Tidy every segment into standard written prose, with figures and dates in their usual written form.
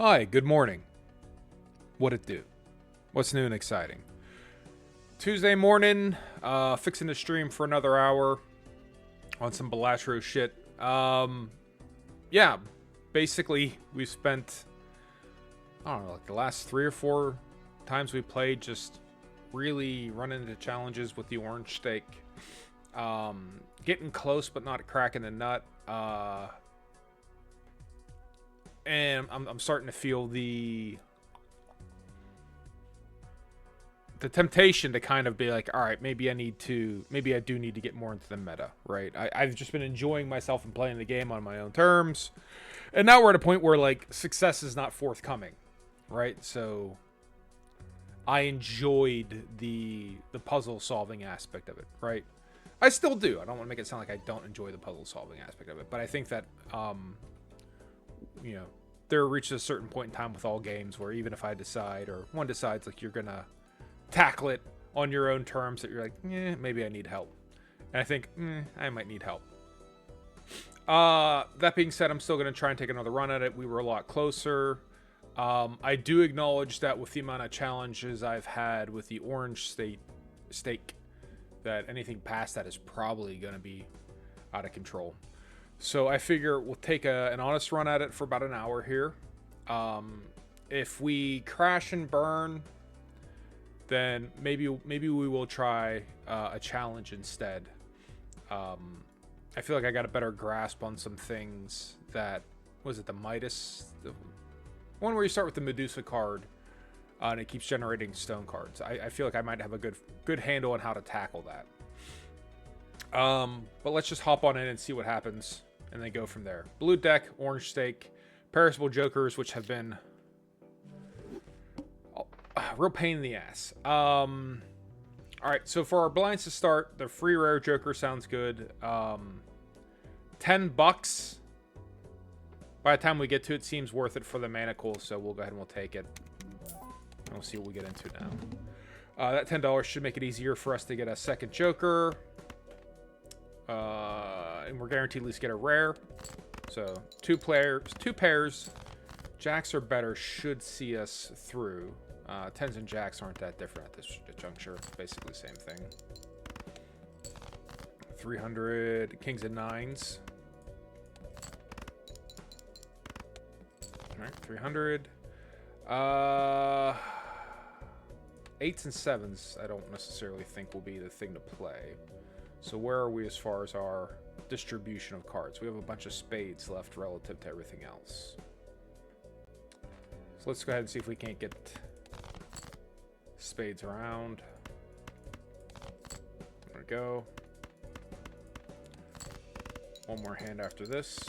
Hi, good morning. What it do? What's new and exciting? Tuesday morning, fixing to stream for another hour on some Balatro shit. Yeah, basically we spent, I don't know, like the last 3 or 4 times we played just really running into challenges with the orange steak. Getting close but not cracking the nut. And I'm starting to feel the temptation to kind of be like, all right, maybe I do need to get more into the meta, right? I've just been enjoying myself and playing the game on my own terms. And now we're at a point where, like, success is not forthcoming, right? So I enjoyed the puzzle solving aspect of it, right? I still do. I don't want to make it sound like I don't enjoy the puzzle solving aspect of it, but I think that, there reaches a certain point in time with all games where even if I decide, or one decides, like, you're gonna tackle it on your own terms, that you're like, maybe I need help. And I think, I might need help. That being said, I'm still going to try and take another run at it. We were a lot closer. I do acknowledge that with the amount of challenges I've had with the orange steak, that anything past that is probably going to be out of control. So I figure we'll take an honest run at it for about an hour here. If we crash and burn, then maybe we will try a challenge instead. I feel like I got a better grasp on some things. That was it, the Midas, the one where you start with the Medusa card, and it keeps generating stone cards. I feel like I might have a good handle on how to tackle that. But let's just hop on in and see what happens, and then go from there. Blue deck, orange steak, perishable jokers, which have been real pain in the ass. All right, so for our blinds to start, the free rare joker sounds good. $10. By the time we get to it, seems worth it for the manacle, so we'll go ahead and we'll take it. And we'll see what we get into now. That $10 should make it easier for us to get a second joker. And we're guaranteed to at least get a rare. So two pairs. Jacks or better should see us through. Tens and jacks aren't that different at this juncture. Basically the same thing. 300 kings and nines. All right, 300. Eights and sevens I don't necessarily think will be the thing to play. So where are we as far as our distribution of cards? We have a bunch of spades left relative to everything else. So let's go ahead and see if we can't get spades around. There we go. One more hand after this.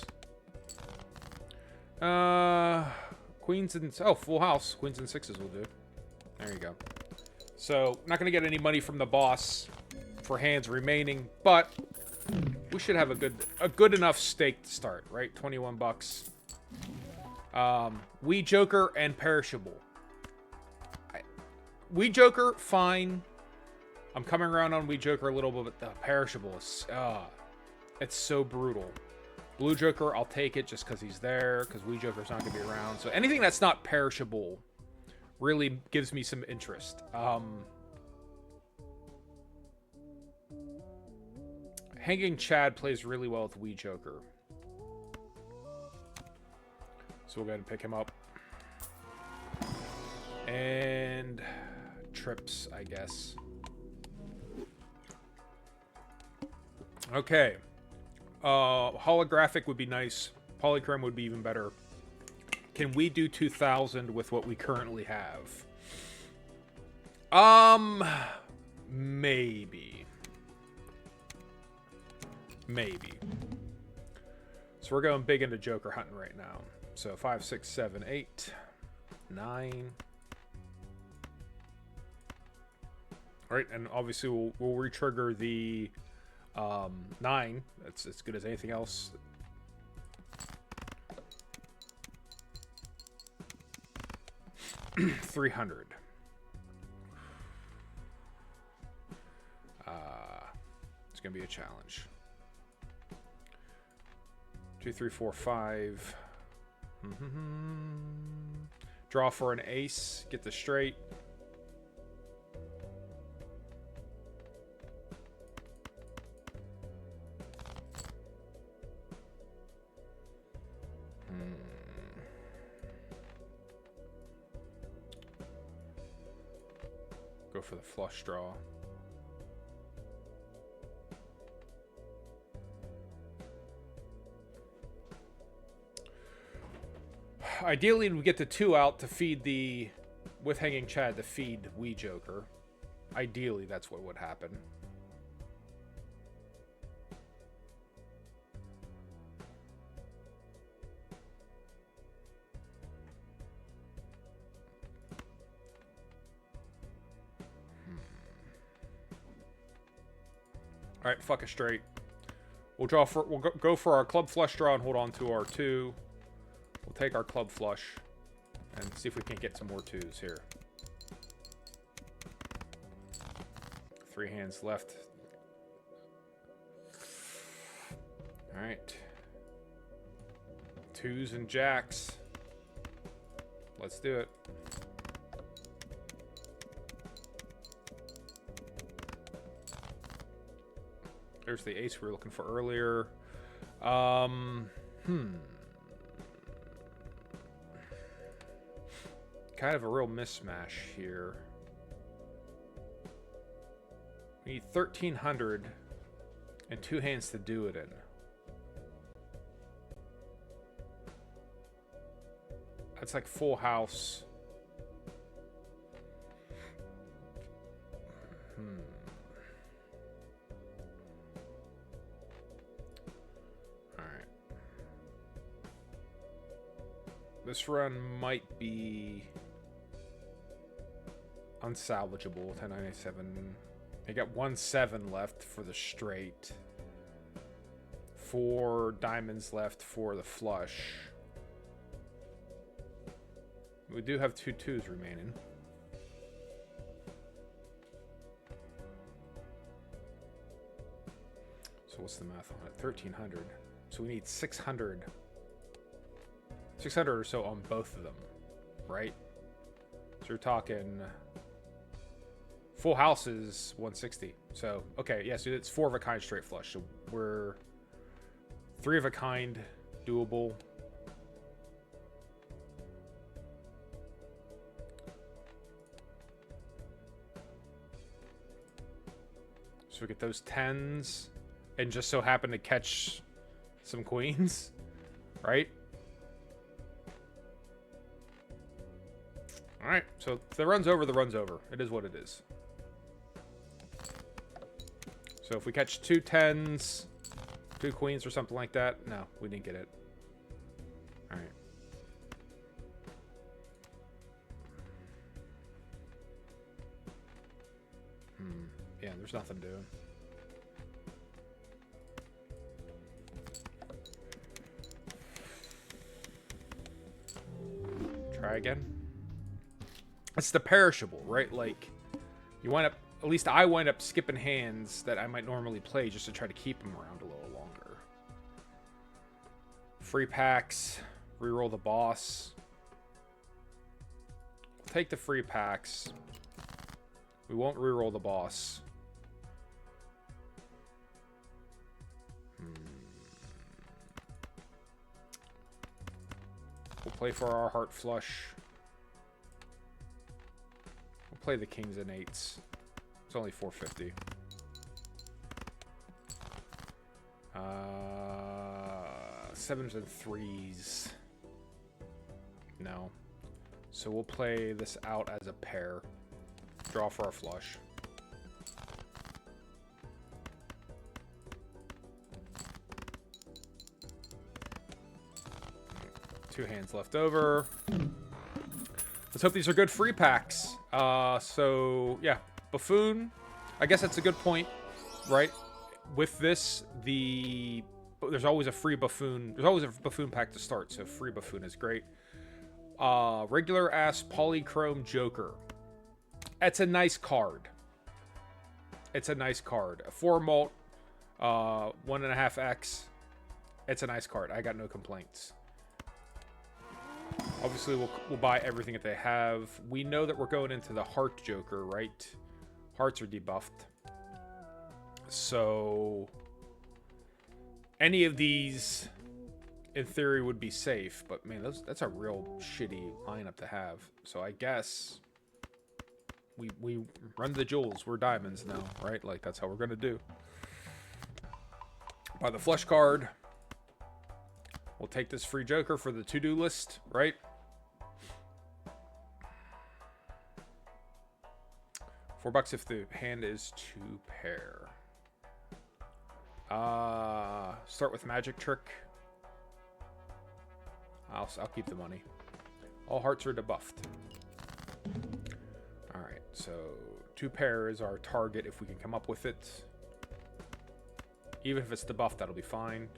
Queens and... oh, full house. Queens and sixes will do. There you go. So, not going to get any money from the boss for hands remaining, but we should have a good enough stake to start, right? $21. Wee Joker and perishable. Wee Joker, fine. I'm coming around on Wee Joker a little bit, but the perishable is... it's so brutal. Blue Joker, I'll take it just because he's there, because Wee Joker's not going to be around. So anything that's not perishable really gives me some interest. Hanging Chad plays really well with Wee Joker. So we'll go ahead and pick him up. And trips, I guess. Okay. Holographic would be nice. Polychrome would be even better. Can we do 2,000 with what we currently have? Maybe. Maybe. So we're going big into Joker hunting right now. So 5, 6, 7, 8, 9. All right, and obviously we'll re-trigger the 9. That's as good as anything else. $300. It's gonna be a challenge. 2, 3, 4, 5. Draw for an ace. Get the straight. Go for the flush draw. Ideally, we get the 2 out to feed the, with hanging Chad, to feed Wee Joker. Ideally, that's what would happen. All right, fuck a straight. We'll draw for. We'll go for our club flush draw and hold on to our 2. We'll take our club flush and see if we can get some more 2s here. 3 hands left. All right. 2s and jacks. Let's do it. There's the ace we were looking for earlier. Kind of a real mismatch here. We need 1,300 and 2 hands to do it in. That's like full house. This run might be unsalvageable. 1097. I got 1-7 left for the straight. 4 diamonds left for the flush. We do have 2 2s remaining. So what's the math on it? 1,300. So we need 600. 600 or so on both of them, right? So you're talking full house is 160. So, okay, yeah, so it's 4 of a kind straight flush. So we're 3 of a kind doable. So we get those 10s and just so happen to catch some queens, right? All right, so if the run's over, the run's over. It is what it is. So if we catch 2 10s, 2 queens or something like that, no, we didn't get it. All right. Yeah, there's nothing doing. Try again. It's the perishable, right? Like, you wind up, at least I wind up skipping hands that I might normally play just to try to keep them around a little longer. Free packs, reroll the boss. We'll take the free packs. We won't reroll the boss. We'll play for our heart flush. We'll play the kings and 8s. It's only 450. 7s and 3s. No. So we'll play this out as a pair. Draw for our flush. Two hands left over. Let's hope these are good free packs. So yeah, Buffoon. I guess that's a good point, right? With this, there's always a free Buffoon. There's always a Buffoon pack to start, so free Buffoon is great. Regular ass Polychrome Joker. It's a nice card. It's a nice card. A 4 mult, 1.5x. It's a nice card. I got no complaints. Obviously, we'll buy everything that they have. We know that we're going into the Heart Joker, right? Hearts are debuffed. So any of these, in theory, would be safe. But, man, that's a real shitty lineup to have. So I guess we run the jewels. We're diamonds now, right? Like, that's how we're going to do. Buy the flesh card. We'll take this free Joker for the to-do list, right? $4 if the hand is 2 pair. Start with magic trick. I'll keep the money. All hearts are debuffed. Alright, so 2 pair is our target if we can come up with it. Even if it's debuffed, that'll be fine.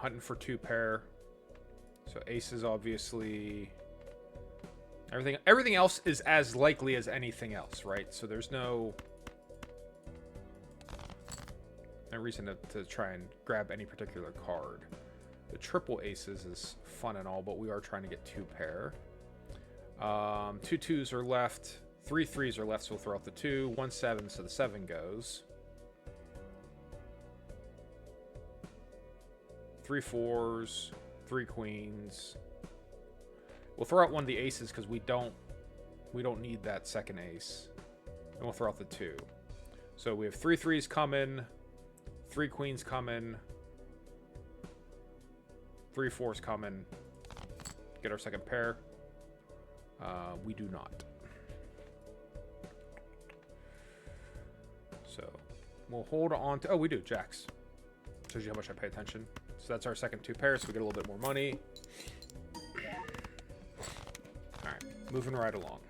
Hunting for 2 pair. So aces, obviously. Everything else is as likely as anything else, right? So there's no reason to try and grab any particular card. The triple aces is fun and all, but we are trying to get 2 pair. 2 twos are left. 3 threes are left, so we'll throw out the 2. 1 7, so the 7 goes. 3 fours, 3 queens. We'll throw out one of the aces because we don't need that second ace. And we'll throw out the 2. So we have 3 threes coming, 3 queens coming, 3 fours coming. Get our second pair. We do not. So we'll hold on to... Oh, we do. Jacks. Shows you how much I pay attention. So that's our second 2 pairs, so we get a little bit more money. Alright, moving right along.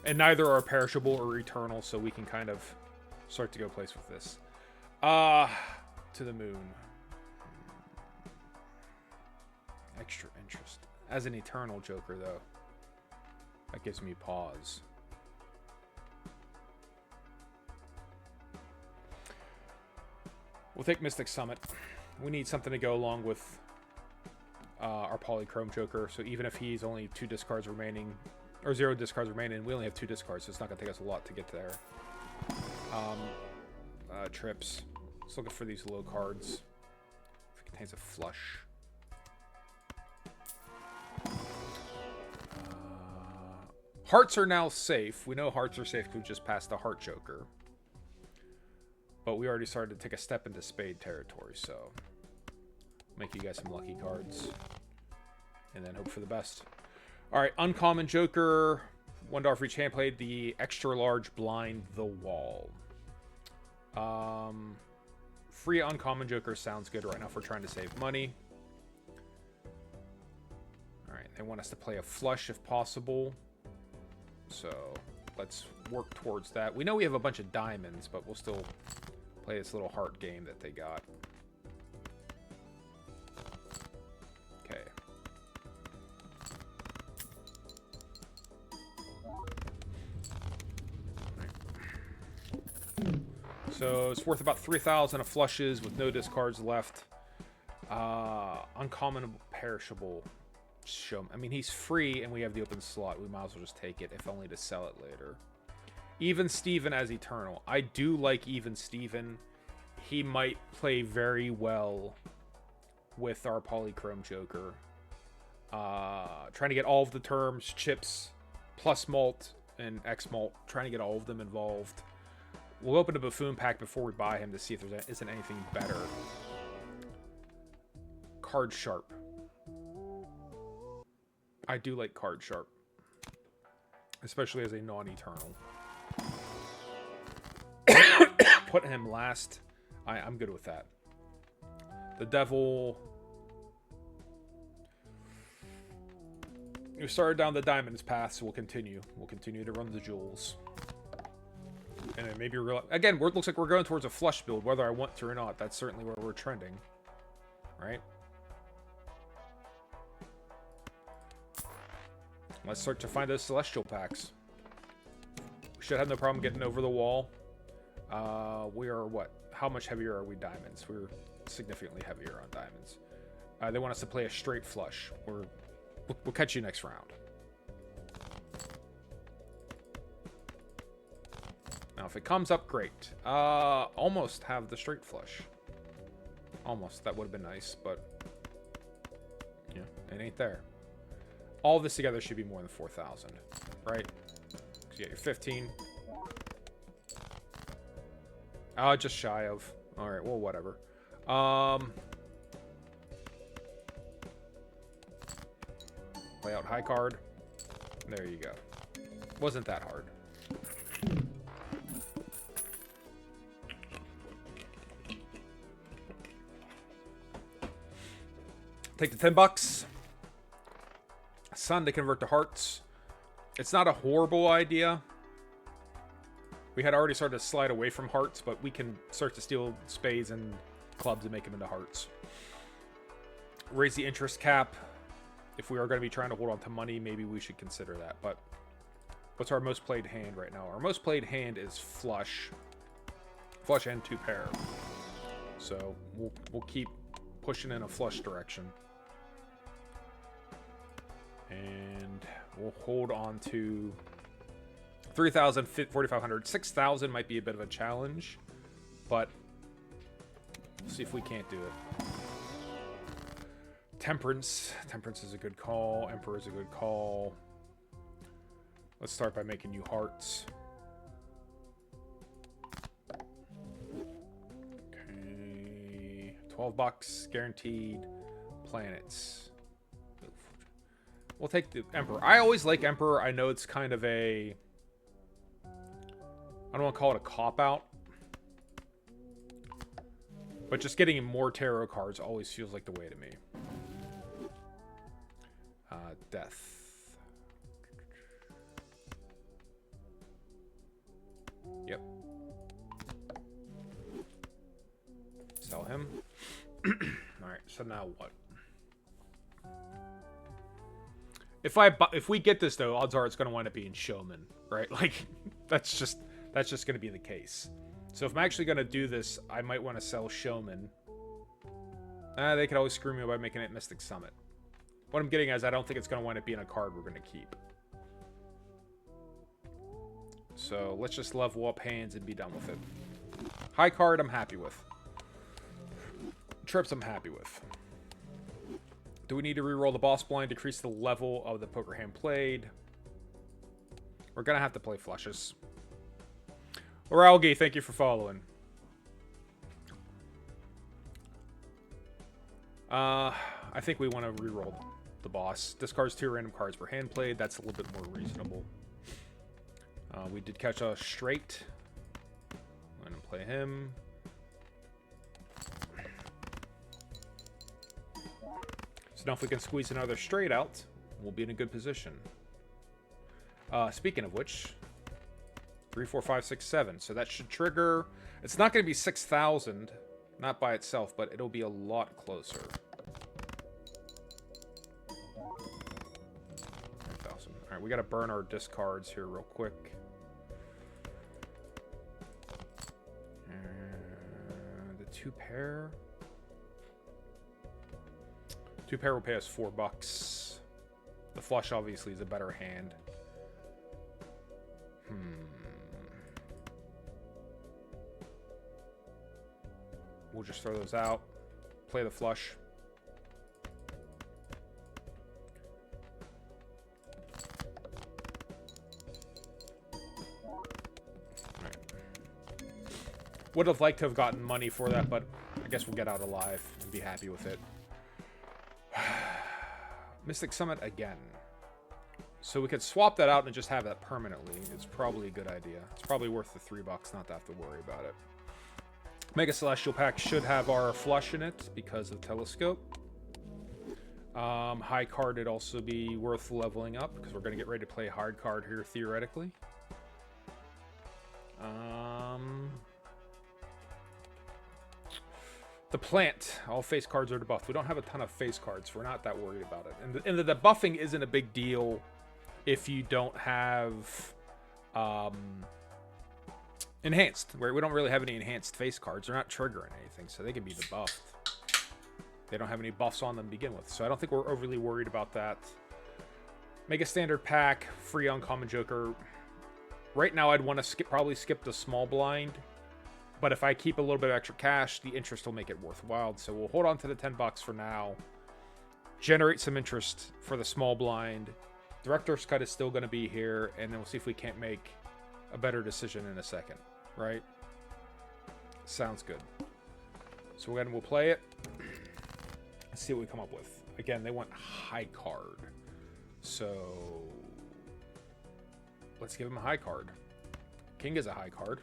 And neither are perishable or eternal, so we can kind of start to go place with this. To the moon. Extra interest. As an eternal Joker, though, that gives me pause. We'll take Mystic Summit. We need something to go along with our Polychrome Joker. So even if he's only 2 discards remaining, or 0 discards remaining, we only have 2 discards, so it's not going to take us a lot to get there. Trips. Just looking for these low cards. If it contains a flush. Hearts are now safe. We know hearts are safe because we just passed the Heart Joker. But we already started to take a step into spade territory, so make you guys some lucky cards. And then hope for the best. Alright, uncommon Joker. $1 for each hand played. The extra large blind the wall. Free uncommon Joker sounds good right now if we're trying to save money. Alright, they want us to play a flush if possible. So let's work towards that. We know we have a bunch of diamonds, but we'll still play this little heart game that they got. Okay. So it's worth about 3,000 of flushes with no discards left. Uncommon perishable. Show. I mean, he's free and we have the open slot. We might as well just take it, if only to sell it later. Even Steven as Eternal. I do like Even Steven. He might play very well with our Polychrome Joker. Trying to get all of the terms, chips, plus malt, and X malt. Trying to get all of them involved. We'll open a Buffoon pack before we buy him to see if there isn't anything better. Card Sharp. I do like Card Sharp. Especially as a non-eternal. Put him last. I'm good with that. The Devil. We started down the diamonds path, so we'll continue. We'll continue to run the jewels. And then maybe again, it looks like we're going towards a flush build, whether I want to or not. That's certainly where we're trending. Right? Let's start to find those celestial packs. Should have no problem getting over the wall. We are what? How much heavier are we diamonds? We're significantly heavier on diamonds. They want us to play a straight flush. We'll catch you next round. Now, if it comes up, great. Almost have the straight flush. Almost. That would have been nice, but yeah, it ain't there. All this together should be more than 4,000, right? So you get your 15. Just shy of. All right, well, whatever. Play out high card. There you go. Wasn't that hard. Take the 10 bucks. Sun to convert to hearts. It's not a horrible idea. We had already started to slide away from hearts, but we can start to steal spades and clubs and make them into hearts. Raise the interest cap. If we are going to be trying to hold on to money, maybe we should consider that. But what's our most played hand right now? Our most played hand is flush. Flush and 2 pair. So we'll keep pushing in a flush direction. And we'll hold on to 3,000, 4,500. 6,000 might be a bit of a challenge, but we'll see if we can't do it. Temperance. Temperance is a good call. Emperor is a good call. Let's start by making you hearts. Okay. 12 bucks guaranteed. Planets. We'll take the Emperor. I always like Emperor. I know it's kind of a... I don't want to call it a cop-out. But just getting more tarot cards always feels like the way to me. Death. Yep. Sell him. Alright, so now what? If we get this though, odds are it's going to wind up being Showman, right? Like that's just going to be the case. So if I'm actually going to do this, I might want to sell Showman. They could always screw me by making it Mystic Summit. What I'm getting at is I don't think it's going to wind up being a card we're going to keep. So let's just level up hands and be done with it. High card I'm happy with. Trips I'm happy with. Do we need to reroll the boss blind, decrease the level of the poker hand played? We're going to have to play flushes. Oralgi, thank you for following. I think we want to reroll the boss. Discards 2 random cards per hand played. That's a little bit more reasonable. We did catch a straight. I'm going to play him. So now if we can squeeze another straight out, we'll be in a good position. Speaking of which, 3, 4, 5, 6, 7. So that should trigger. It's not going to be 6,000, not by itself, but it'll be a lot closer. 9,000. All right, we got to burn our discards here real quick. The 2 pair. 2 pair will pay us $4. The flush obviously is a better hand. We'll just throw those out. Play the flush. Right. Would have liked to have gotten money for that, but I guess we'll get out alive and be happy with it. Mystic Summit again. So we could swap that out and just have that permanently. It's probably a good idea. It's probably worth the $3 not to have to worry about it. Mega Celestial Pack should have our flush in it because of Telescope. High card would also be worth leveling up because we're going to get ready to play hard card here theoretically. The plant. All face cards are debuffed. We don't have a ton of face cards, so we're not that worried about it. And the debuffing isn't a big deal if you don't have enhanced, where we don't really have any enhanced face cards. They're not triggering anything, so they can be debuffed. They don't have any buffs on them to begin with, so I don't think we're overly worried about that. Make a standard pack, free uncommon joker. Right now, I'd want to probably skip the small blind, but if I keep a little bit of extra cash, the interest will make it worthwhile. So we'll hold on to the 10 bucks for now. Generate some interest for the small blind. Director's cut is still going to be here, and then we'll see if we can't make a better decision in a second, right? Sounds good. So we'll play it. Let's see what we come up with. Again, they want high card. So let's give him a high card. King is a high card.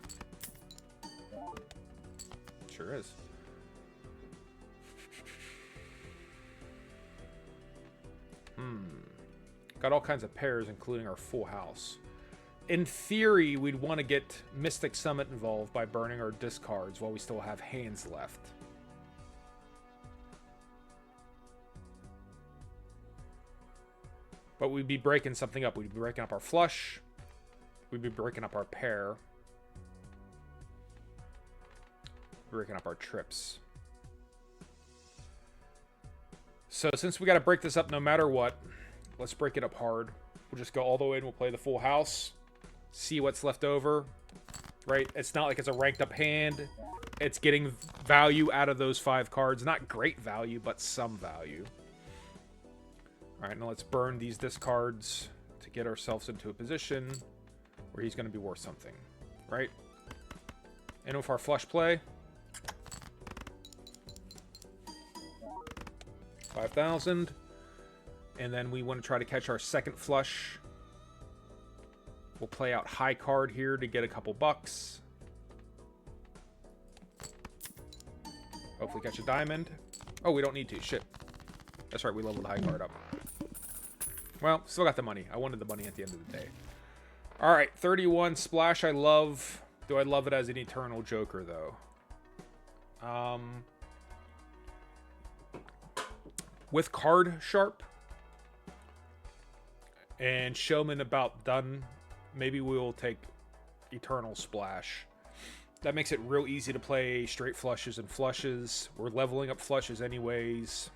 Sure is. Got all kinds of pairs, including our full house. In theory, we'd want to get Mystic Summit involved by burning our discards while we still have hands left. But we'd be breaking something up. We'd be breaking up our flush. We'd be breaking up our pair. Breaking up our trips. So since we got to break this up no matter what, let's break it up hard. We'll just go all the way and we'll play the full house. See what's left over. Right? It's not like it's a ranked up hand. It's getting value out of those 5 cards. Not great value, but some value. Alright, now let's burn these discards to get ourselves into a position where he's going to be worth something. Right? And with our flush play, 5,000. And then we want to try to catch our second flush. We'll play out high card here to get a couple bucks. Hopefully catch a diamond. Oh, we don't need to. Shit. That's right, we leveled the high card up. Well, still got the money. I wanted the money at the end of the day. Alright, 31 splash I love. Do I love it as an eternal joker, though? With card sharp and showman about done, maybe we'll take eternal splash. That makes it real easy to play straight flushes and flushes. We're leveling up flushes anyways.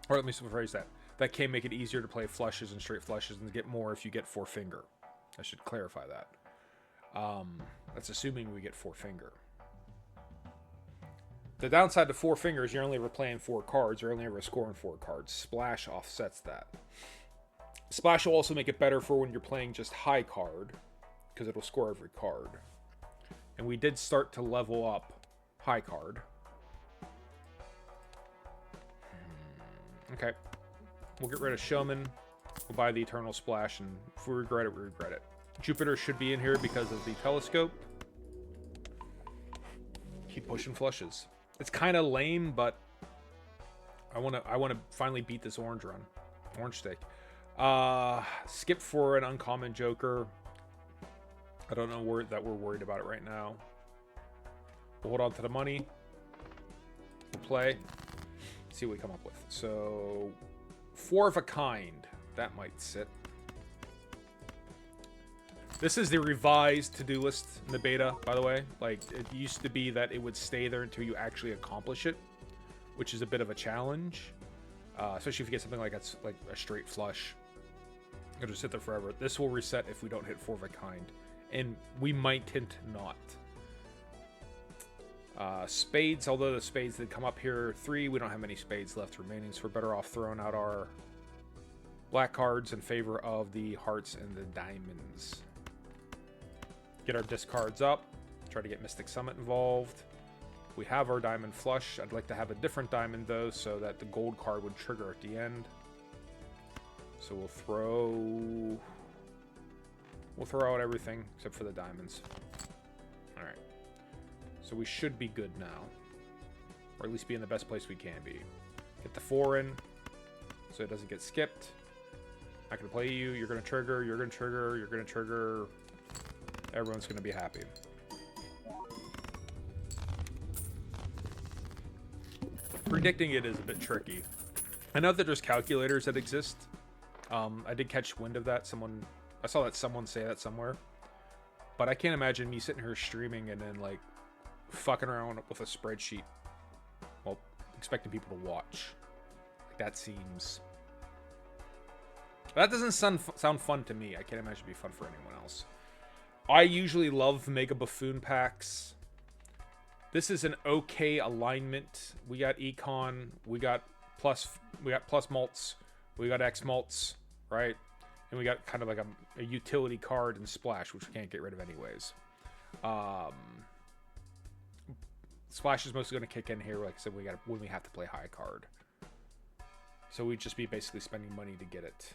Or let me rephrase that. That can make it easier to play flushes and straight flushes and get more if you get 4 finger. I should clarify that. That's assuming we get 4 finger. The downside to 4 fingers, you're only ever playing 4 cards. You're only ever scoring 4 cards. Splash offsets that. Splash will also make it better for when you're playing just high card, because it'll score every card. And we did start to level up high card. Okay. We'll get rid of Showman. We'll buy the Eternal Splash, and if we regret it, we regret it. Jupiter should be in here because of the telescope. Keep pushing flushes. It's kind of lame, but I want to finally beat this orange run. Orange steak. Skip for an uncommon joker. I don't know that we're worried about it right now. We'll hold on to the money. We'll play. See what we come up with. So, 4 of a kind. That might sit. This is the revised to-do list in the beta, by the way. Like, it used to be that it would stay there until you actually accomplish it, which is a bit of a challenge. Especially if you get something like a straight flush. It'll just sit there forever. This will reset if we don't hit 4 of a kind. And we might hint not. Spades, although the spades that come up here 3, we don't have any spades left remaining, so we're better off throwing out our black cards in favor of the hearts and the diamonds. Get our discards up. Try to get Mystic Summit involved. We have our diamond flush. I'd like to have a different diamond, though, so that the gold card would trigger at the end. So we'll throw out everything except for the diamonds. Alright. So we should be good now. Or at least be in the best place we can be. Get the 4 in, so it doesn't get skipped. Not going to play you. You're going to trigger. You're going to trigger. You're going to trigger. Everyone's going to be happy. Predicting it is a bit tricky. I know that there's calculators that exist. I did catch wind of that. I saw that someone say that somewhere. But I can't imagine me sitting here streaming and then like fucking around with a spreadsheet, well, expecting people to watch. Like, that doesn't sound fun to me. I can't imagine it'd be fun for anyone else. I usually love Mega Buffoon packs. This is an okay alignment. We got Econ, we got plus malts, we got X malts, right? And we got kind of like a utility card and Splash, which we can't get rid of anyways. Splash is mostly going to kick in here, like I said, when we have to play high card. So we'd just be basically spending money to get it.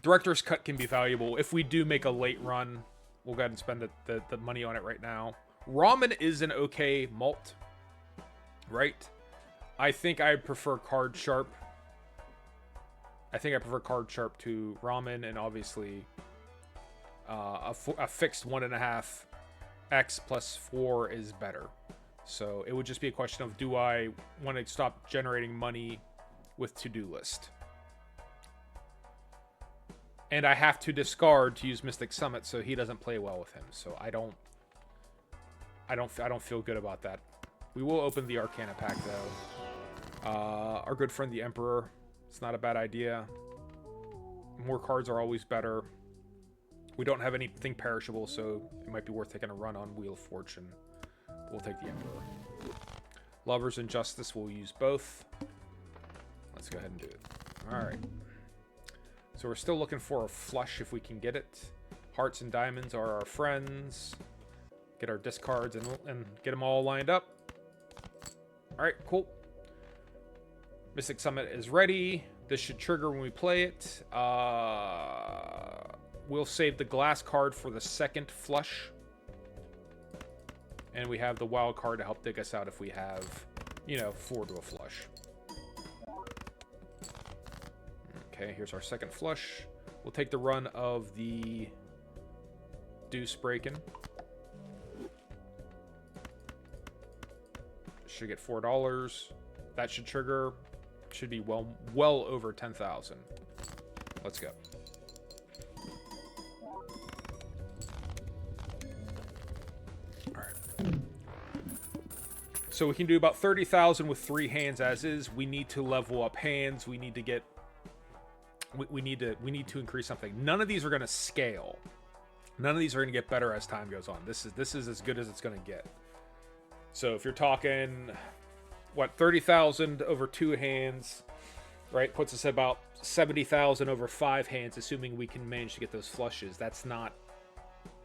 Director's Cut can be valuable. If we do make a late run, we'll go ahead and spend the money on it right now. Ramen is an okay malt, right? I think I prefer Card Sharp. I think I prefer Card Sharp to Ramen, and obviously a fixed 1.5 X plus 4 is better. So it would just be a question of, do I want to stop generating money with to-do list? And I have to discard to use Mystic Summit, so he doesn't play well with him. So I don't feel good about that. We will open the Arcana pack though. Our good friend the Emperor. It's not a bad idea. More cards are always better. We don't have anything perishable, so it might be worth taking a run on Wheel of Fortune. We'll take the Emperor. Lovers and Justice, we'll use both. Let's go ahead and do it. Alright. So we're still looking for a flush if we can get it. Hearts and Diamonds are our friends. Get our discards and get them all lined up. Alright, cool. Mystic Summit is ready. This should trigger when we play it. We'll save the glass card for the second flush. And we have the wild card to help dig us out if we have, 4 to a flush. Okay, here's our second flush. We'll take the run of the Deuce Breakin'. Should get $4. That should trigger. Should be well over 10,000. Let's go. So we can do about 30,000 with 3 hands as is. We need to level up hands. We need to get. We need to increase something. None of these are going to scale. None of these are going to get better as time goes on. This is as good as it's going to get. So if you're talking, 30,000 over 2 hands, right? Puts us at about 70,000 over 5 hands, assuming we can manage to get those flushes. That's not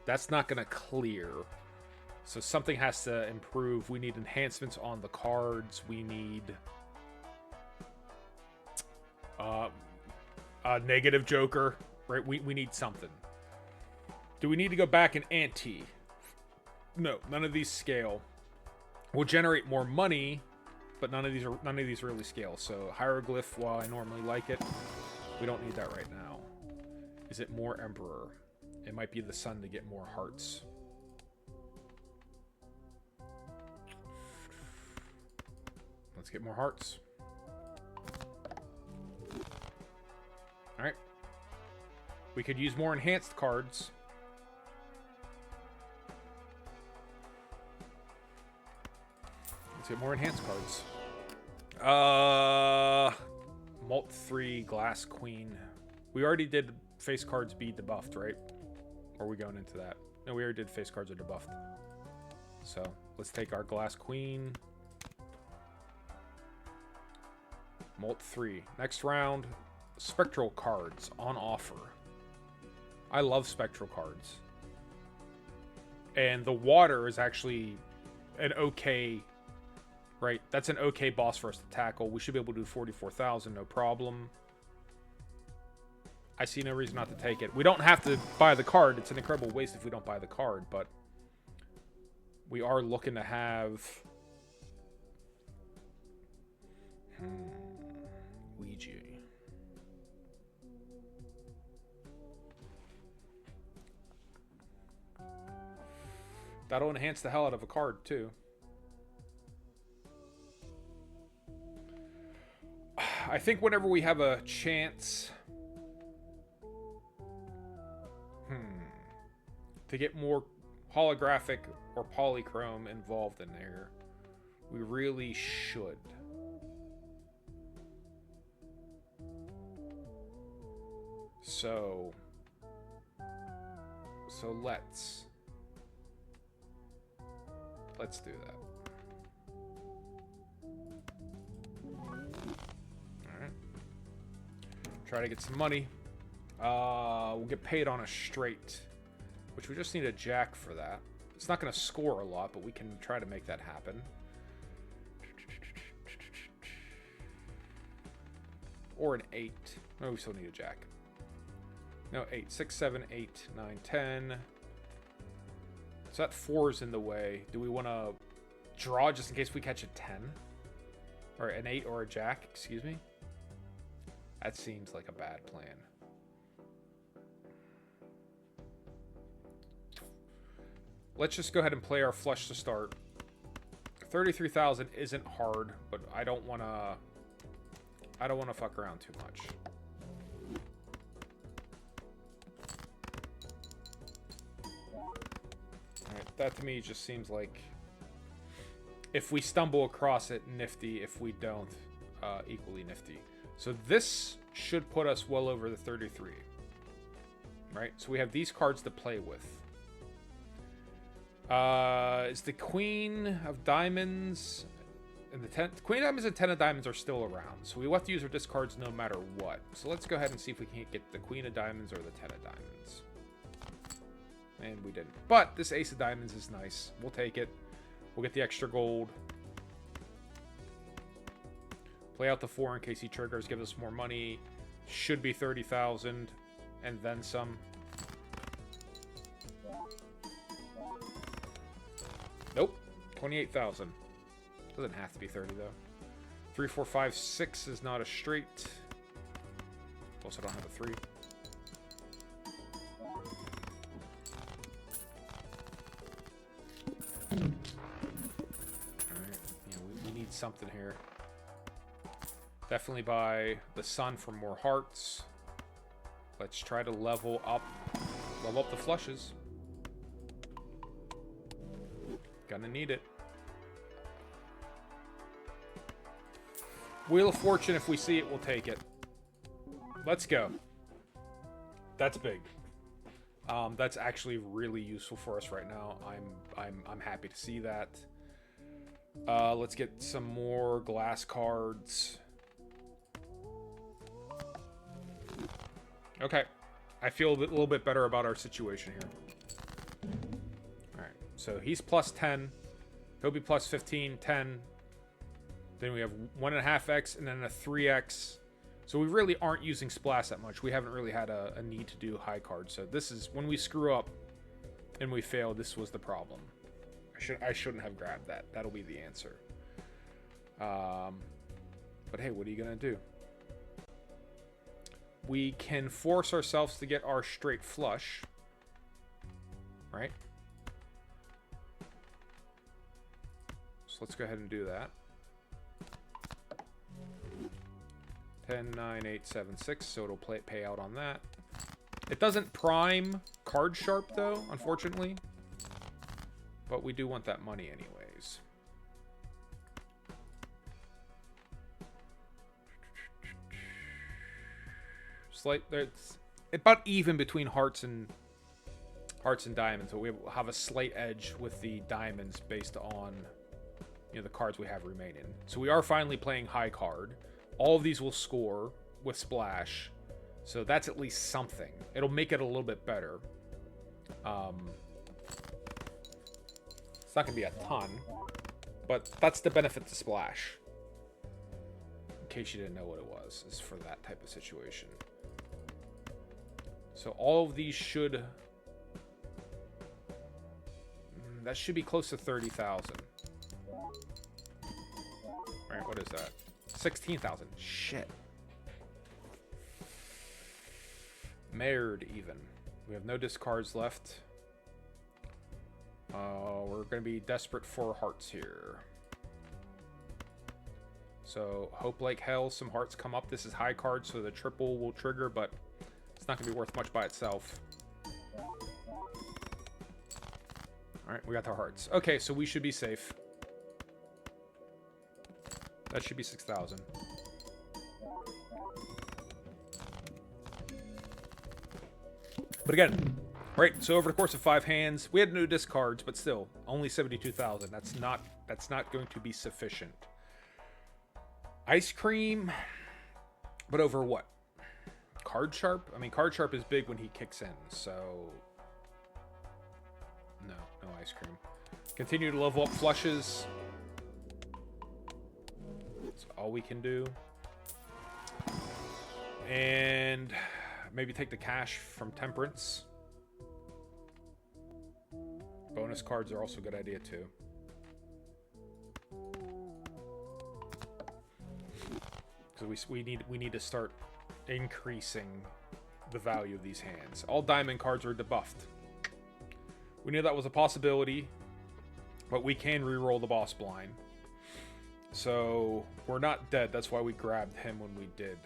going to clear. So something has to improve. We need enhancements on the cards. We need a negative Joker, right? We need something. Do we need to go back and ante? No, none of these scale. We'll generate more money, but none of these really scale. So Hieroglyph, while I normally like it, we don't need that right now. Is it more Emperor? It might be the Sun to get more hearts. Let's get more hearts. Alright. We could use more enhanced cards. Let's get more enhanced cards. Malt 3, Glass Queen. We already did face cards be debuffed, right? Or are we going into that? No, we already did face cards are debuffed. So, let's take our Glass Queen. Malt 3. Next round, Spectral cards on offer. I love Spectral cards. And the water is actually an okay, right? That's an okay boss for us to tackle. We should be able to do 44,000, no problem. I see no reason not to take it. We don't have to buy the card. It's an incredible waste if we don't buy the card, but we are looking to have... Ouija. That'll enhance the hell out of a card, too. I think whenever we have a chance to get more holographic or polychrome involved in there. We really should. So let's do that. Alright. Try to get some money. We'll get paid on a straight, which we just need a jack for that. It's not going to score a lot, but we can try to make that happen. Or an 8. No, we still need a jack. No, 8. 6, 7, 8, 9, 10. So that 4 is in the way. Do we want to draw just in case we catch a 10? Or an 8 or a jack, excuse me? That seems like a bad plan. Let's just go ahead and play our flush to start. 33,000 isn't hard, but I don't want to fuck around too much. Alright, that to me just seems like if we stumble across it, nifty. If we don't, equally nifty. So this should put us well over the 33. Right? So we have these cards to play with. Is the Queen of Diamonds and the Queen of Diamonds and 10 of Diamonds are still around, so we will have to use our discards no matter what. So let's go ahead and see if we can get the Queen of Diamonds or the 10 of Diamonds. And we didn't. But this Ace of Diamonds is nice. We'll take it. We'll get the extra gold. Play out the 4 in case he triggers, give us more money. Should be 30,000 and then some. Nope. 28,000. Doesn't have to be 30 though. 3, 4, 5, 6 is not a straight. Also don't have a 3. Alright. Yeah, we need something here. Definitely buy the sun for more hearts. Let's try to level up the flushes. Gonna need it. Wheel of Fortune, if we see it, we'll take it. Let's go. That's big. That's actually really useful for us right now. I'm happy to see that. Let's get some more glass cards. Okay. I feel a little bit better about our situation here. Alright. So he's plus 10. He'll be plus 15, 10. Then we have 1.5x and then a 3x. So we really aren't using Splash that much. We haven't really had a need to do high cards. So this is when we screw up and we fail, this was the problem. I shouldn't have grabbed that. That'll be the answer. But hey, what are you going to do? We can force ourselves to get our straight flush. Right? So let's go ahead and do that. 10, 9, 8, 7, 6, so it'll pay out on that. It doesn't prime card sharp, though, unfortunately. But we do want that money anyways. It's about even between hearts and diamonds, so we have a slight edge with the diamonds based on, you know, the cards we have remaining. So we are finally playing high card. All of these will score with Splash, so that's at least something. It'll make it a little bit better. It's not gonna be a ton, but that's the benefit to Splash. In case you didn't know what it was, is for that type of situation. So all of these should... that should be close to 30,000. Alright, what is that? 16,000. Shit. Mared even. We have no discards left. We're going to be desperate for hearts here. So, hope like hell some hearts come up. This is high card, so the triple will trigger, but it's not going to be worth much by itself. Alright, we got the hearts. Okay, so we should be safe. That should be 6,000. But again, right, so over the course of 5 hands, we had no discards, but still, only 72,000. That's not going to be sufficient. Ice cream, but over what? Card sharp? I mean, card sharp is big when he kicks in, so no ice cream. Continue to level up flushes. That's all we can do. And maybe take the cash from Temperance. Bonus cards are also a good idea too. Because we need to start increasing the value of these hands. All diamond cards are debuffed. We knew that was a possibility, but we can re-roll the boss blind. So we're not dead. That's why we grabbed him when we did.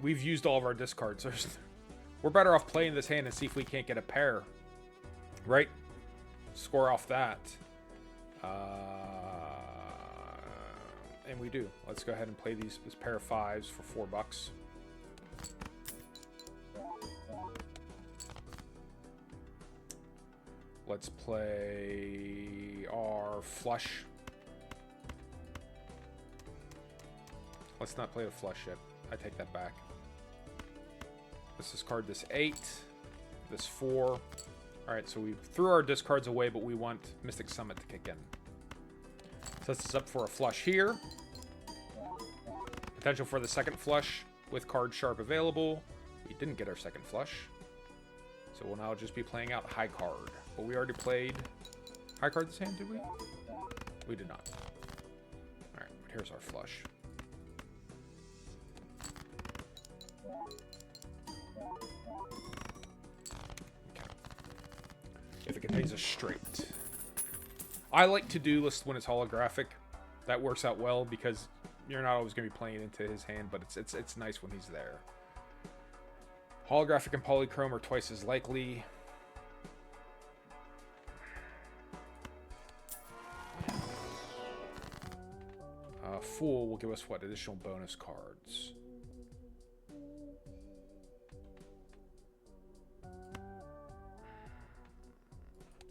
We've used all of our discards. We're better off playing this hand and see if we can't get a pair. Right? Score off that. And we do. Let's go ahead and play this pair of 5s for $4. Let's play our flush. Let's not play the flush yet. I take that back. Let's discard this 8, this 4. Alright, so we threw our discards away, but we want Mystic Summit to kick in. Sets us up for a flush here. Potential for the second flush with card sharp available. We didn't get our second flush. So we'll now just be playing out high card. But we already played high card this hand, did we? We did not. Alright, here's our flush. Okay. If it contains a straight. I like to-do list when it's holographic. That works out well because you're not always going to be playing into his hand, but it's nice when he's there. Holographic and polychrome are twice as likely. Fool will give us what? Additional bonus cards.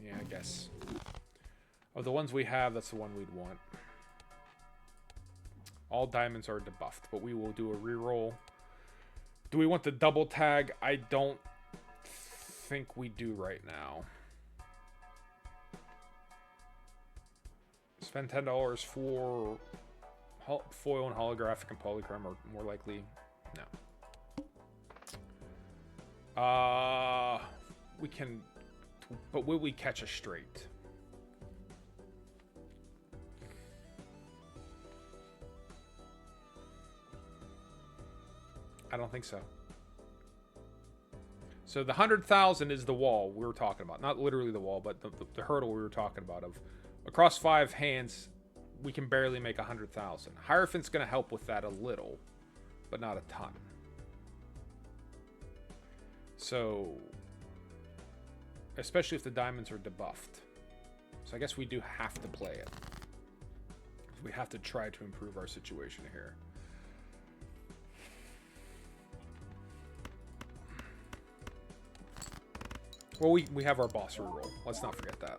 Yeah, I guess. Of the ones we have, that's the one we'd want. All diamonds are debuffed, but we will do a reroll. Do we want the double tag? I don't think we do right now. Spend $10 for foil and holographic and polychrome are more likely. No. We can, but will we catch a straight? I don't think so. So the 100,000 is the wall we were talking about. Not literally the wall, but the hurdle we were talking about of across 5 hands, we can barely make 100,000. Hierophant's going to help with that a little, but not a ton. So, especially if the diamonds are debuffed. So I guess we do have to play it. We have to try to improve our situation here. Well, we have our boss reroll. Let's not forget that.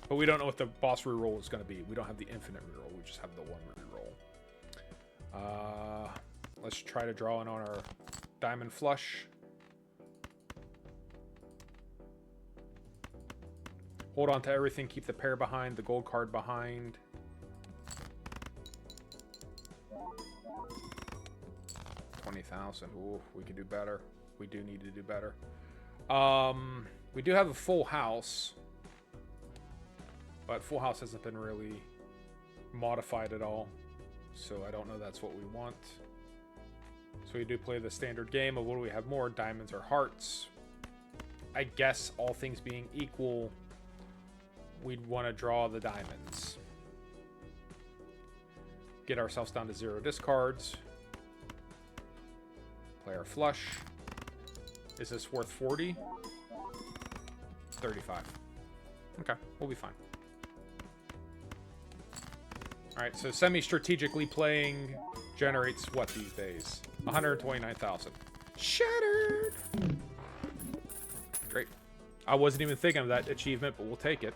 But we don't know what the boss reroll is going to be. We don't have the infinite reroll. We just have the one reroll. Let's try to draw in on our diamond flush. Hold on to everything. Keep the pair behind, the gold card behind. $20,000. Ooh, we could do better. We do need to do better. We do have a full house. But full house hasn't been really modified at all. So I don't know that's what we want. So we do play the standard game of what do we have more? Diamonds or hearts. I guess all things being equal, we'd want to draw the diamonds. Get ourselves down to 0 discards. Play our flush. Is this worth 40? 35. Okay, we'll be fine. Alright, so semi-strategically playing generates what these days? 129,000. Shattered! Great. I wasn't even thinking of that achievement, but we'll take it.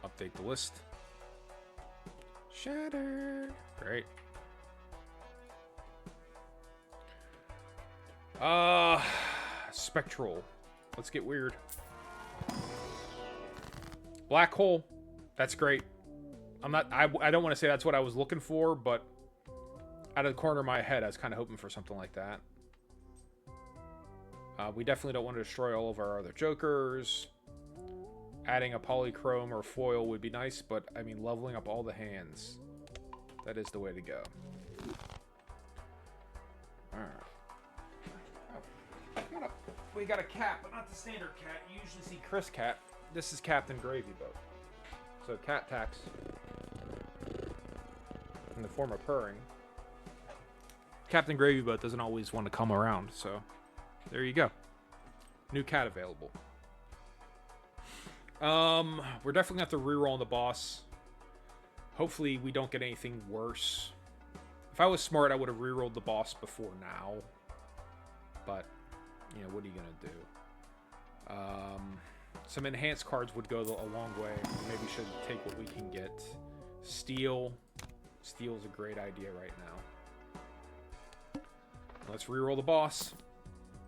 Update the list. Shattered. Great. Spectral. Let's get weird. Black hole. That's great. I don't want to say that's what I was looking for, but out of the corner of my head, I was kind of hoping for something like that. We definitely don't want to destroy all of our other jokers. Adding a polychrome or foil would be nice, but I mean, leveling up all the hands. That is the way to go. Alright. We got a cat, but not the standard cat. You usually see Chris Cat. This is Captain Gravy Boat. So cat tax in the form of purring. Captain Gravy Boat doesn't always want to come around, so there you go. New cat available. We're definitely gonna have to reroll on the boss. Hopefully we don't get anything worse. If I was smart, I would have rerolled the boss before now. But, you know, what are you gonna do? Some enhanced cards would go a long way. Maybe should take what we can get. Steel. Steel's a great idea right now. Let's reroll the boss.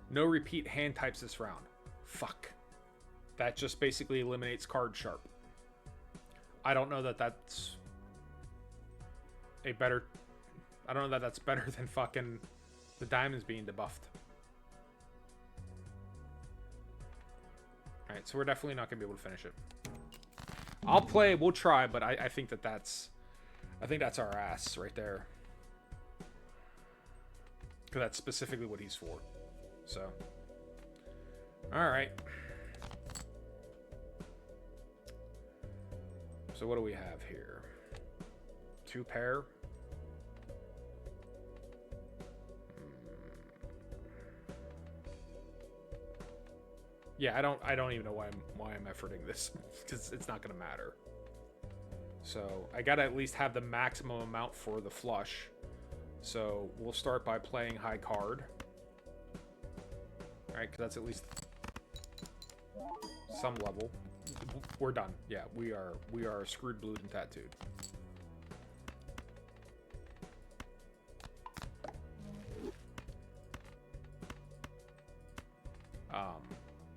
No repeat hand types this round. Fuck. That just basically eliminates card sharp. I don't know that that's a better... I don't know that that's better than fucking the diamonds being debuffed. Alright, so we're definitely not going to be able to finish it. I'll play, we'll try, but I think that's... I think that's our ass right there. Because that's specifically what he's for. So. Alright. So what do we have here? 2 pair. Yeah, I don't even know why I'm efforting this, because it's not gonna matter. So I gotta at least have the maximum amount for the flush. So we'll start by playing high card. Alright, because that's at least some level. We're done. Yeah, we are screwed, blued, and tattooed.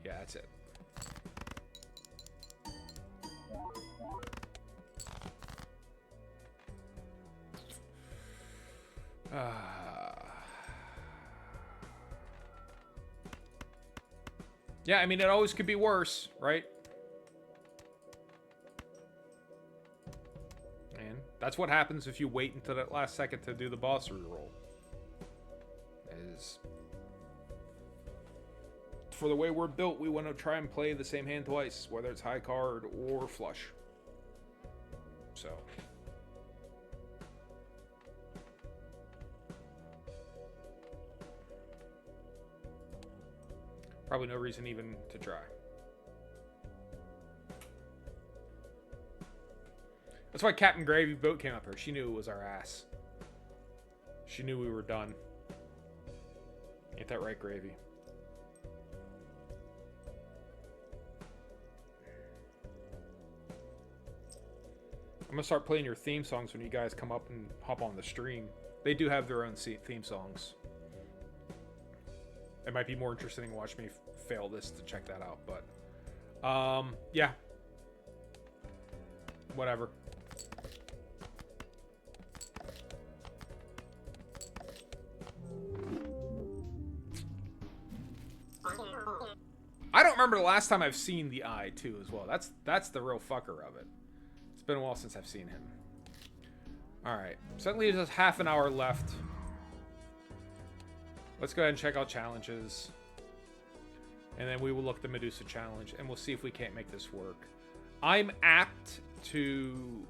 Yeah, that's it. Yeah, I mean, it always could be worse, right? And that's what happens if you wait until that last second to do the boss reroll. Is for the way we're built, we want to try and play the same hand twice, whether it's high card or flush. So. Probably no reason even to try. That's why Captain Gravy Boat came up here. She knew it was our ass. She knew we were done. Ain't that right, Gravy? I'm gonna start playing your theme songs when you guys come up and hop on the stream. They do have their own theme songs. It might be more interesting to watch me fail this to check that out, but yeah, whatever. I don't remember the last time I've seen the eye too as well. That's the real fucker of it. It's been a while since I've seen him. All right, so that leaves us half an hour left. Let's go ahead and check out challenges. And then we will look at the Medusa challenge, and we'll see if we can't make this work. I'm apt to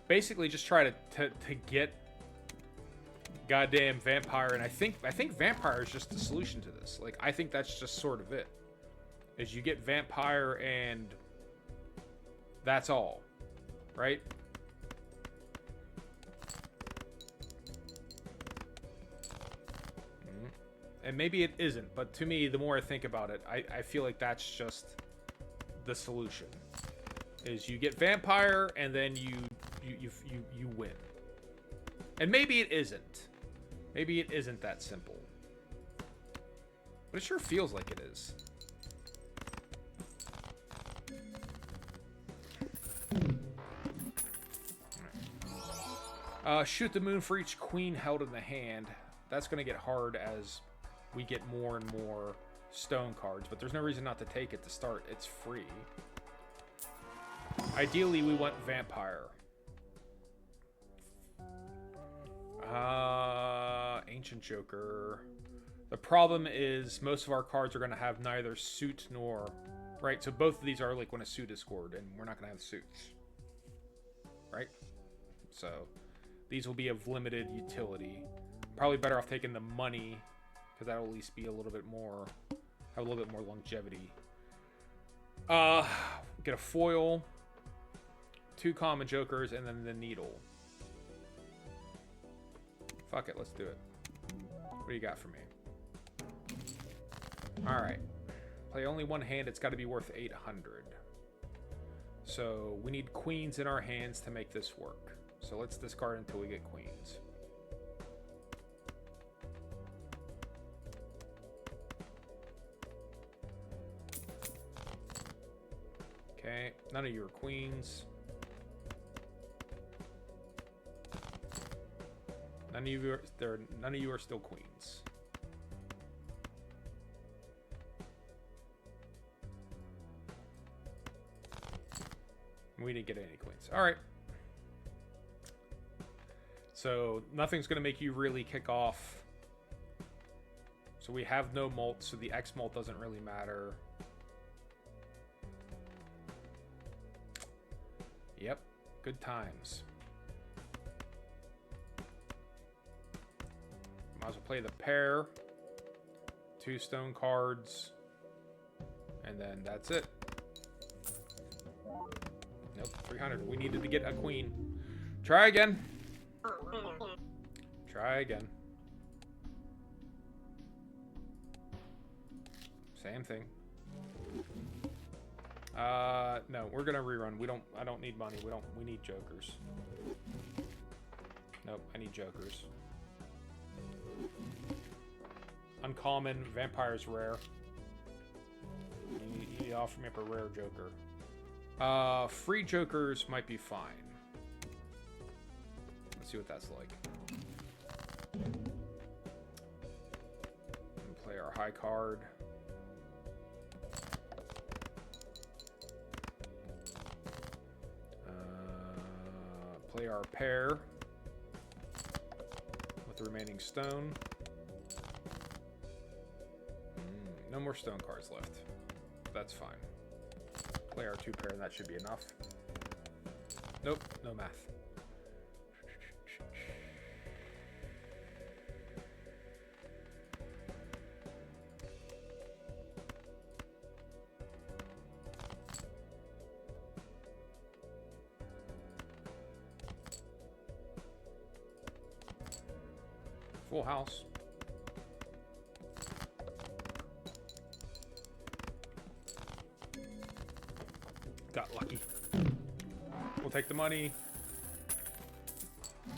basically just try to get goddamn vampire, and I think vampire is just the solution to this. Like, I think that's just sort of it. Is you get vampire and that's all, right? And maybe it isn't, but to me, the more I think about it, I feel like that's just the solution. Is you get vampire and then you win. And maybe it isn't. Maybe it isn't that simple. But it sure feels like it is. Shoot the moon for each queen held in the hand. That's going to get hard as we get more and more stone cards, but there's no reason not to take it to start. It's free. Ideally, we want vampire. Ancient Joker. The problem is most of our cards are going to have neither suit nor... Right, so both of these are like when a suit is scored, and we're not going to have suits. Right? So, these will be of limited utility. Probably better off taking the money, because that'll at least be a little bit more... Have a little bit more longevity. Get a foil. 2 common jokers, and then the needle. Fuck it, let's do it. What do you got for me? Alright. Play only one hand, it's got to be worth 800. So, we need queens in our hands to make this work. So let's discard until we get queens. Okay, none of you are queens. None of you are still queens. We didn't get any queens. All right. So nothing's going to make you really kick off. So we have no molt, so the X molt doesn't really matter. Yep, good times. Might as well play the pair. 2 stone cards. And then that's it. Nope, 300. We needed to get a queen. Try again. Try again. Same thing. No, we're gonna rerun. I don't need money. We need jokers. Nope, I need jokers. Uncommon, vampire's rare. You offer me up a rare joker. Free jokers might be fine. Let's see what that's like. Play our high card. Play our pair with the remaining stone. No more stone cards left. That's fine. Play our 2 pair, and that should be enough. Nope, no math. Full house. Got lucky. We'll take the money.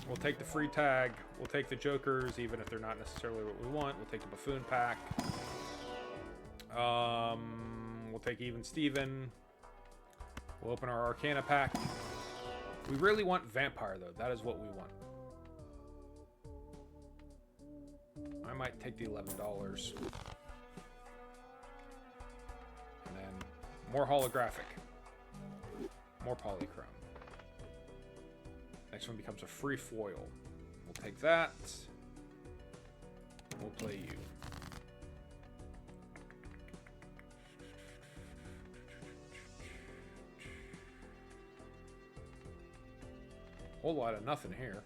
We'll take the free tag. We'll take the jokers, even if they're not necessarily what we want. We'll take the buffoon pack. We'll take even Steven. We'll open our Arcana pack. We really want Vampire, though. That is what we want. I might take the $11. And then more holographic. More polychrome. Next one becomes a free foil. We'll take that. We'll play you. Whole lot of nothing here.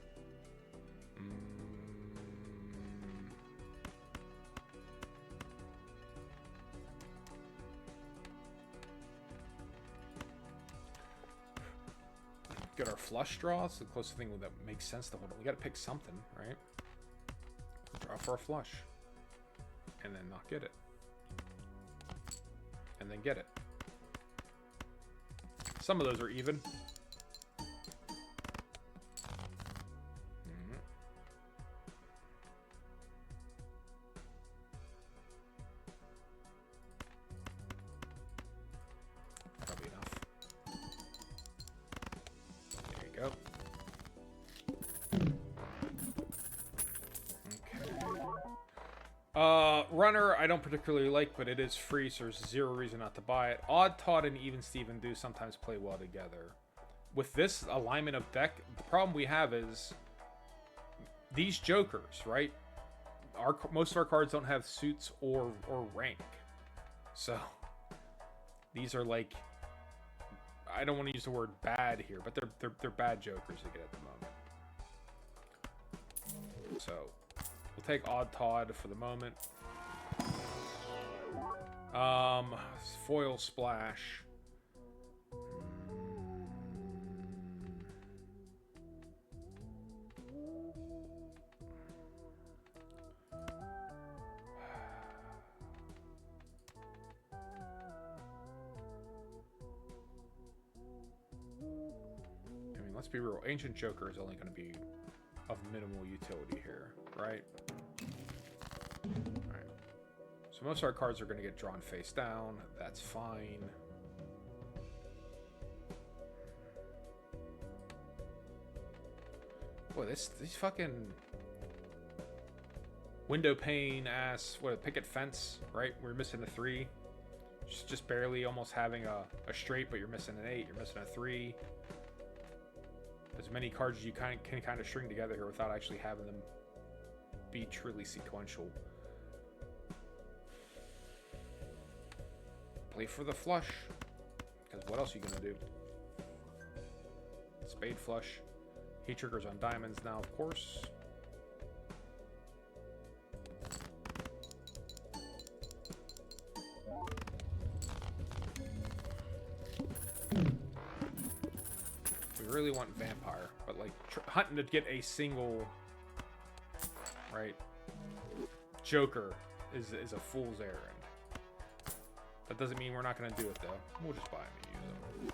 get our flush draw. It's the closest thing that makes sense to hold on. We gotta pick something, right? Draw for a flush. And then not get it. And then get it. Some of those are even. Probably enough. There you go. Runner, I don't particularly like, but it is free, so there's zero reason not to buy it. Odd Todd and Even Steven do sometimes play well together. With this alignment of deck, the problem we have is these jokers, right? Most of our cards don't have suits or rank. So these are like, I don't want to use the word bad here, but they're bad jokers to get at the moment. So we'll take Odd Todd for the moment. Foil splash. I mean, let's be real. Ancient Joker is only going to be of minimal utility here, right? Alright. So most of our cards are going to get drawn face down. That's fine. Boy, these fucking window pane ass, what, picket fence, right? We're missing a 3. Just barely almost having a straight, but you're missing an 8, you're missing a 3. As many cards as you can kind of string together here without actually having them be truly sequential. Play for the flush, because what else are you gonna do? Spade flush. He triggers on diamonds now, of course. We really want vampire, but like hunting to get a single, right, Joker is a fool's errand. That doesn't mean we're not going to do it, though. We'll just buy them and use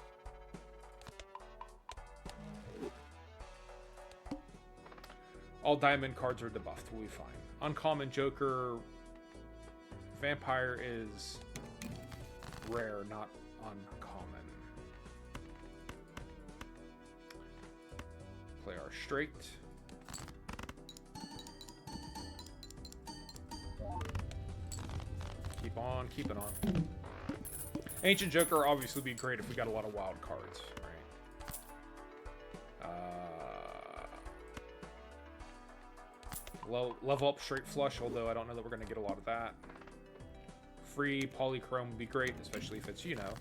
them. All diamond cards are debuffed. We'll be fine. Uncommon Joker. Vampire is rare, not uncommon. Play our straight. Keep on keeping on. Ancient Joker obviously would be great if we got a lot of wild cards, right? Level up straight flush, although I don't know that we're going to get a lot of that. Free polychrome would be great, especially if it's, you know,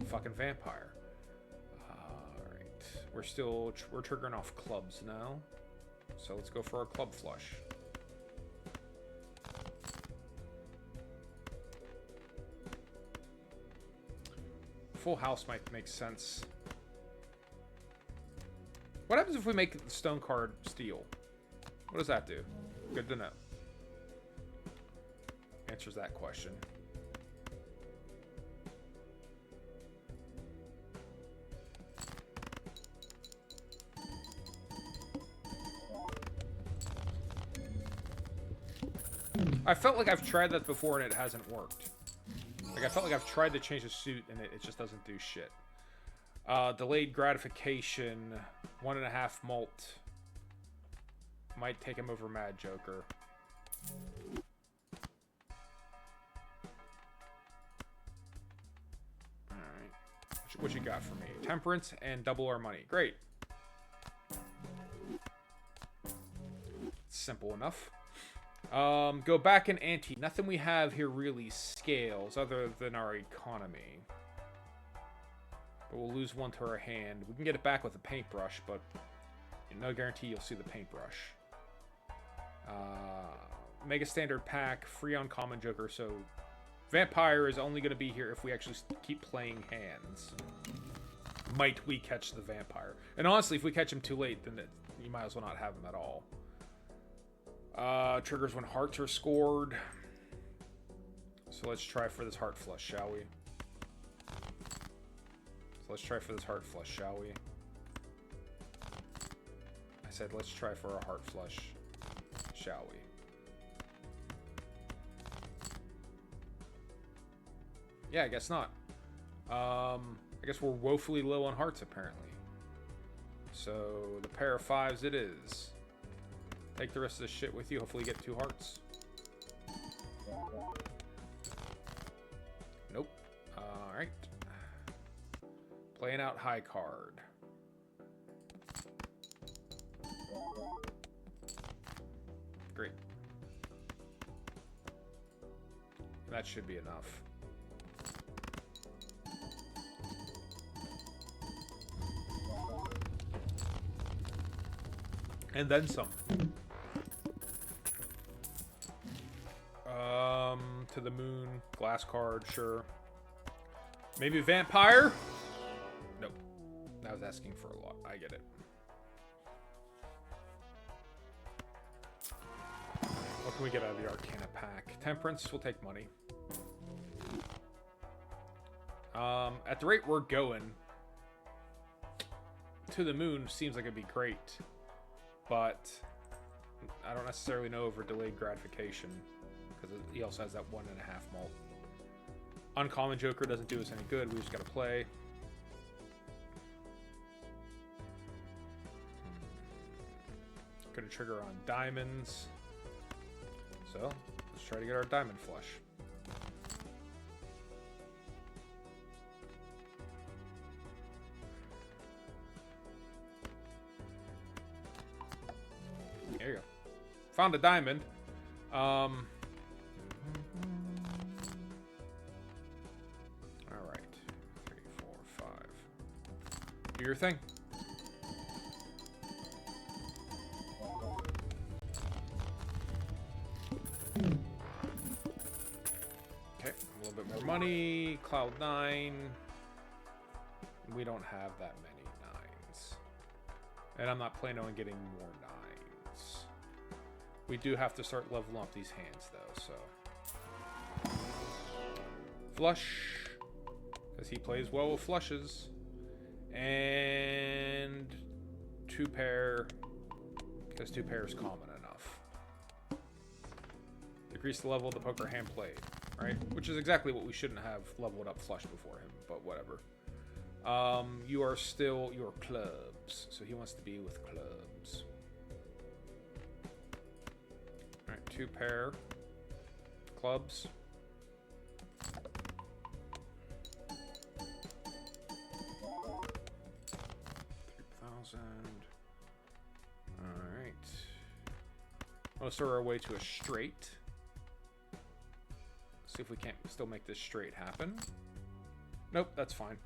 fucking vampire. Alright. We're triggering off clubs now. So let's go for our club flush. Full house might make sense. What happens if we make the stone card steel? What does that do? Good to know. Answers that question. I felt like I've tried that before and it hasn't worked. Like, I felt like I've tried to change the suit and it just doesn't do shit. Delayed gratification, 1.5 mult. Might take him over Mad Joker. Alright. What you got for me? Temperance and double our money. Great. Simple enough. Go back and ante. Nothing we have here really scales other than our economy. But we'll lose one to our hand. We can get it back with a paintbrush, but no guarantee you'll see the paintbrush. Mega Standard Pack, free uncommon Joker, so Vampire is only going to be here if we actually keep playing hands. might we catch the vampire? And honestly, if we catch him too late, then you might as well not have him at all. Triggers when hearts are scored. So let's try for this heart flush, shall we? I said let's try for a heart flush, shall we? Yeah, I guess not. I guess we're woefully low on hearts, apparently. So, the pair of 5s it is. Take the rest of this shit with you. Hopefully you get 2 hearts. Nope. Alright. Playing out high card. Great. That should be enough. And then some. To the moon. Glass card, sure. Maybe vampire? Nope. I was asking for a lot. I get it. What can we get out of the Arcana pack? Temperance will take money. At the rate we're going, to the moon seems like it'd be great. But I don't necessarily know over delayed gratification, because he also has that 1.5 mult. Uncommon Joker doesn't do us any good. We just gotta play. Gonna trigger on diamonds. So let's try to get our diamond flush. There you go. Found a diamond. Alright. $3, $4, $5. Do your thing. Okay, a little bit more money. Cloud 9. We don't have that many 9s. And I'm not planning on getting more 9s. We do have to start leveling up these hands, though, so. Flush. Because he plays well with flushes. And 2 pair. Because 2 pair is common enough. Decrease the level of the poker hand played. Right? Which is exactly what we shouldn't have leveled up flush before him, but whatever. You are still your clubs. So he wants to be with clubs. Alright, 2 pair. Clubs. Alright. Let's start our way to a straight. See if we can't still make this straight happen. Nope, that's fine.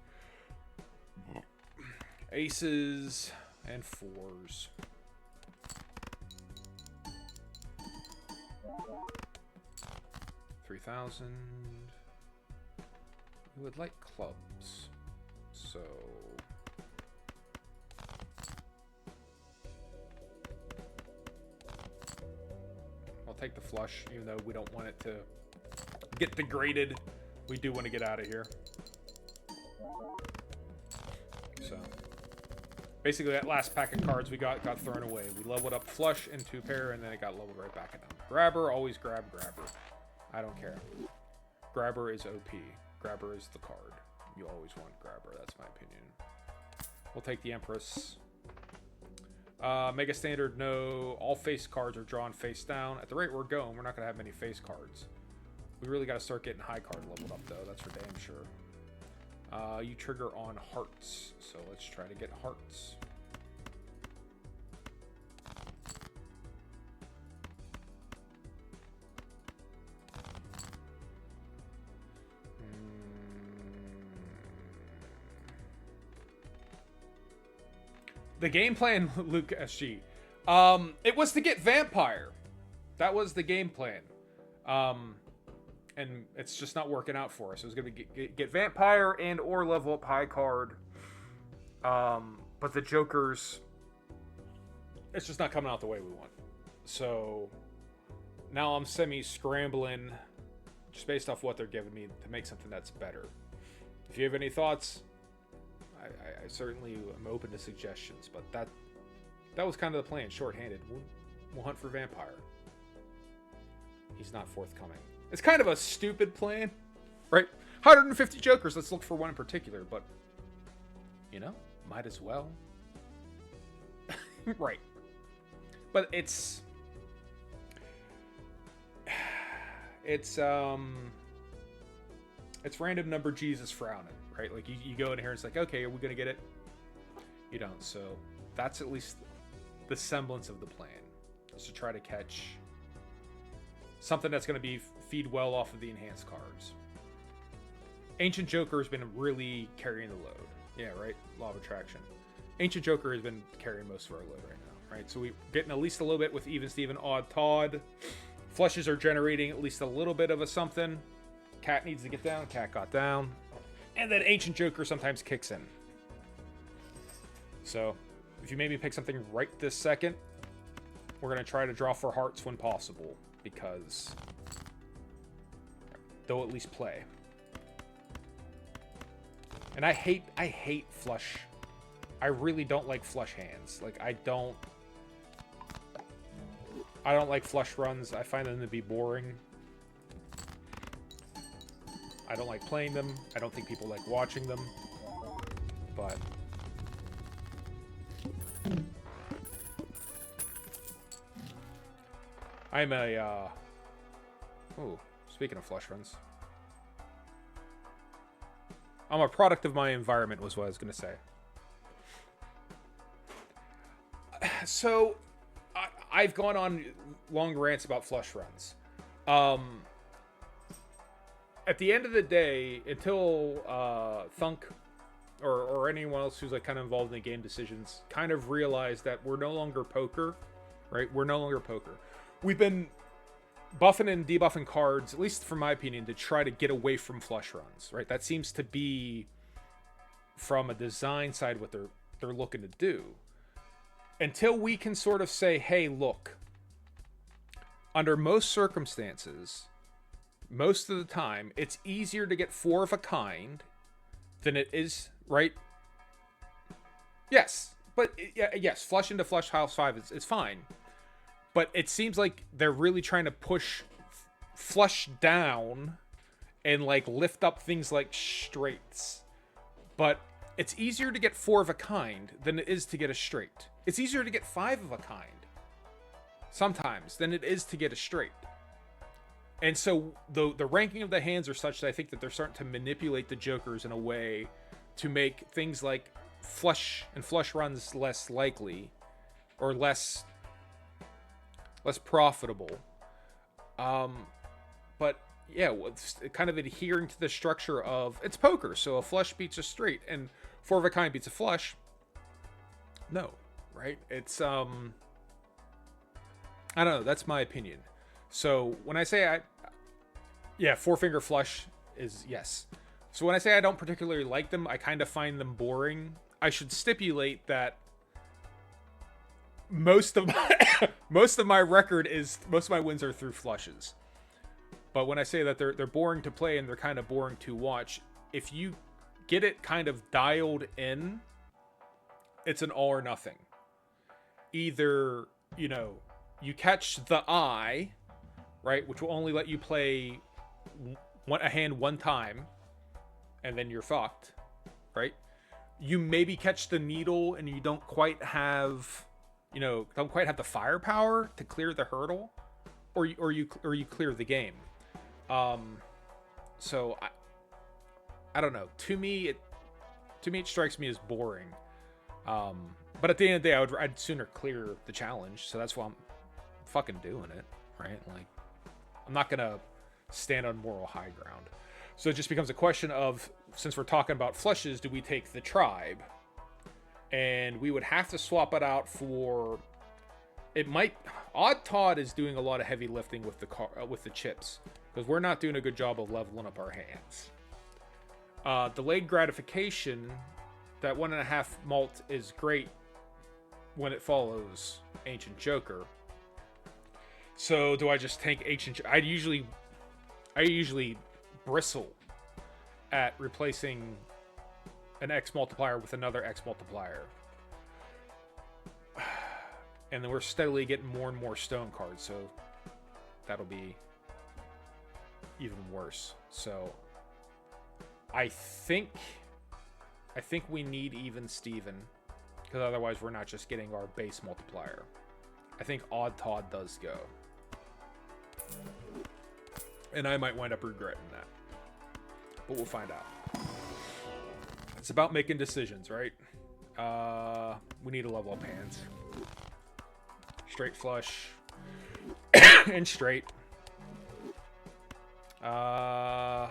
Aces and 4s. $3,000. We would like clubs. So I'll take the flush, even though we don't want it to get degraded. We do want to get out of here. So basically that last pack of cards we got thrown away. We leveled up flush and 2 pair, and then it got leveled right back at them. Grabber, always grab grabber. I don't care. Grabber is OP. Grabber is the card. You always want grabber, that's my opinion. We'll take the Empress. Mega Standard, no. All face cards are drawn face down. At the rate we're going, we're not going to have many face cards. We really got to start getting high card leveled up, though. That's for damn sure. You trigger on hearts. So let's try to get hearts. The game plan, Luke SG. It was to get Vampire. That was the game plan. And it's just not working out for us. It was going to get Vampire and or level up high card. But the Jokers, it's just not coming out the way we want. So now I'm semi-scrambling just based off what they're giving me to make something that's better. If you have any thoughts, I certainly am open to suggestions, but that was kind of the plan, shorthanded. We'll hunt for Vampire. He's not forthcoming. It's kind of a stupid plan, right? 150 Jokers, let's look for one in particular, but, you know, might as well. Right. But it's random number Jesus frowning, right? Like you go in here and it's like, okay, are we gonna get it? You don't. So that's at least the semblance of the plan, is to try to catch something that's gonna feed well off of the enhanced cards. Ancient Joker has been really carrying the load. Yeah, right. Law of attraction. Ancient Joker has been carrying most of our load right now, right? So we're getting at least a little bit with Even Steven, Odd Todd. Flushes are generating at least a little bit of a something. Cat needs to get down. Cat got down. And then Ancient Joker sometimes kicks in. So, if you made me pick something right this second, we're going to try to draw for hearts when possible, because they'll at least play. And I hate flush. I really don't like flush hands. Like, I don't like flush runs. I find them to be boring. I don't like playing them. I don't think people like watching them. But I'm a oh, speaking of flush runs, I'm a product of my environment, was what I was going to say. So I've gone on long rants about flush runs. At the end of the day, until Thunk or anyone else who's like kind of involved in the game decisions kind of realize that we're no longer poker, right? We're no longer poker. We've been buffing and debuffing cards, at least from my opinion, to try to get away from flush runs, right? That seems to be, from a design side, what they're looking to do. Until we can sort of say, hey, look, under most circumstances, most of the time, it's easier to get 4 of a kind than it is, right? Yes, but yes, flush into flush house 5 is fine. But it seems like they're really trying to push flush down and like lift up things like straights. But it's easier to get 4 of a kind than it is to get a straight. It's easier to get 5 of a kind sometimes than it is to get a straight. And so the ranking of the hands are such that I think that they're starting to manipulate the Jokers in a way to make things like flush and flush runs less likely or less profitable. But yeah, it's kind of adhering to the structure of it's poker, so a flush beats a straight and 4 of a kind beats a flush. No, right? It's I don't know, that's my opinion. So when I say 4-finger flush is yes. So when I say I don't particularly like them, I kind of find them boring. I should stipulate that most of my record is, most of my wins are through flushes. But when I say that they're boring to play and they're kind of boring to watch, if you get it kind of dialed in, it's an all or nothing. Either, you know, you catch the eye, right, which will only let you play a hand one time, and then you're fucked, right? You maybe catch the needle and you don't quite have, don't quite have the firepower to clear the hurdle, or you clear the game. So I don't know. To me it strikes me as boring. But at the end of the day, I'd sooner clear the challenge. So that's why I'm fucking doing it, right? Like, I'm not gonna stand on moral high ground. So it just becomes a question of, since we're talking about flushes, do we take the tribe? And we would have to swap it out for, it might, Odd Todd is doing a lot of heavy lifting with the chips, because we're not doing a good job of leveling up our hands. Delayed gratification that 1.5 malt is great when it follows Ancient Joker. So do I just take Ancient? I usually bristle at replacing an X multiplier with another X multiplier. And then we're steadily getting more and more stone cards, so that'll be even worse. So I think we need even Steven, because otherwise we're not just getting our base multiplier. I think Odd Todd does go. And I might wind up regretting that. But we'll find out. It's about making decisions, right? We need to level up hands. Straight flush. And straight. Yeah.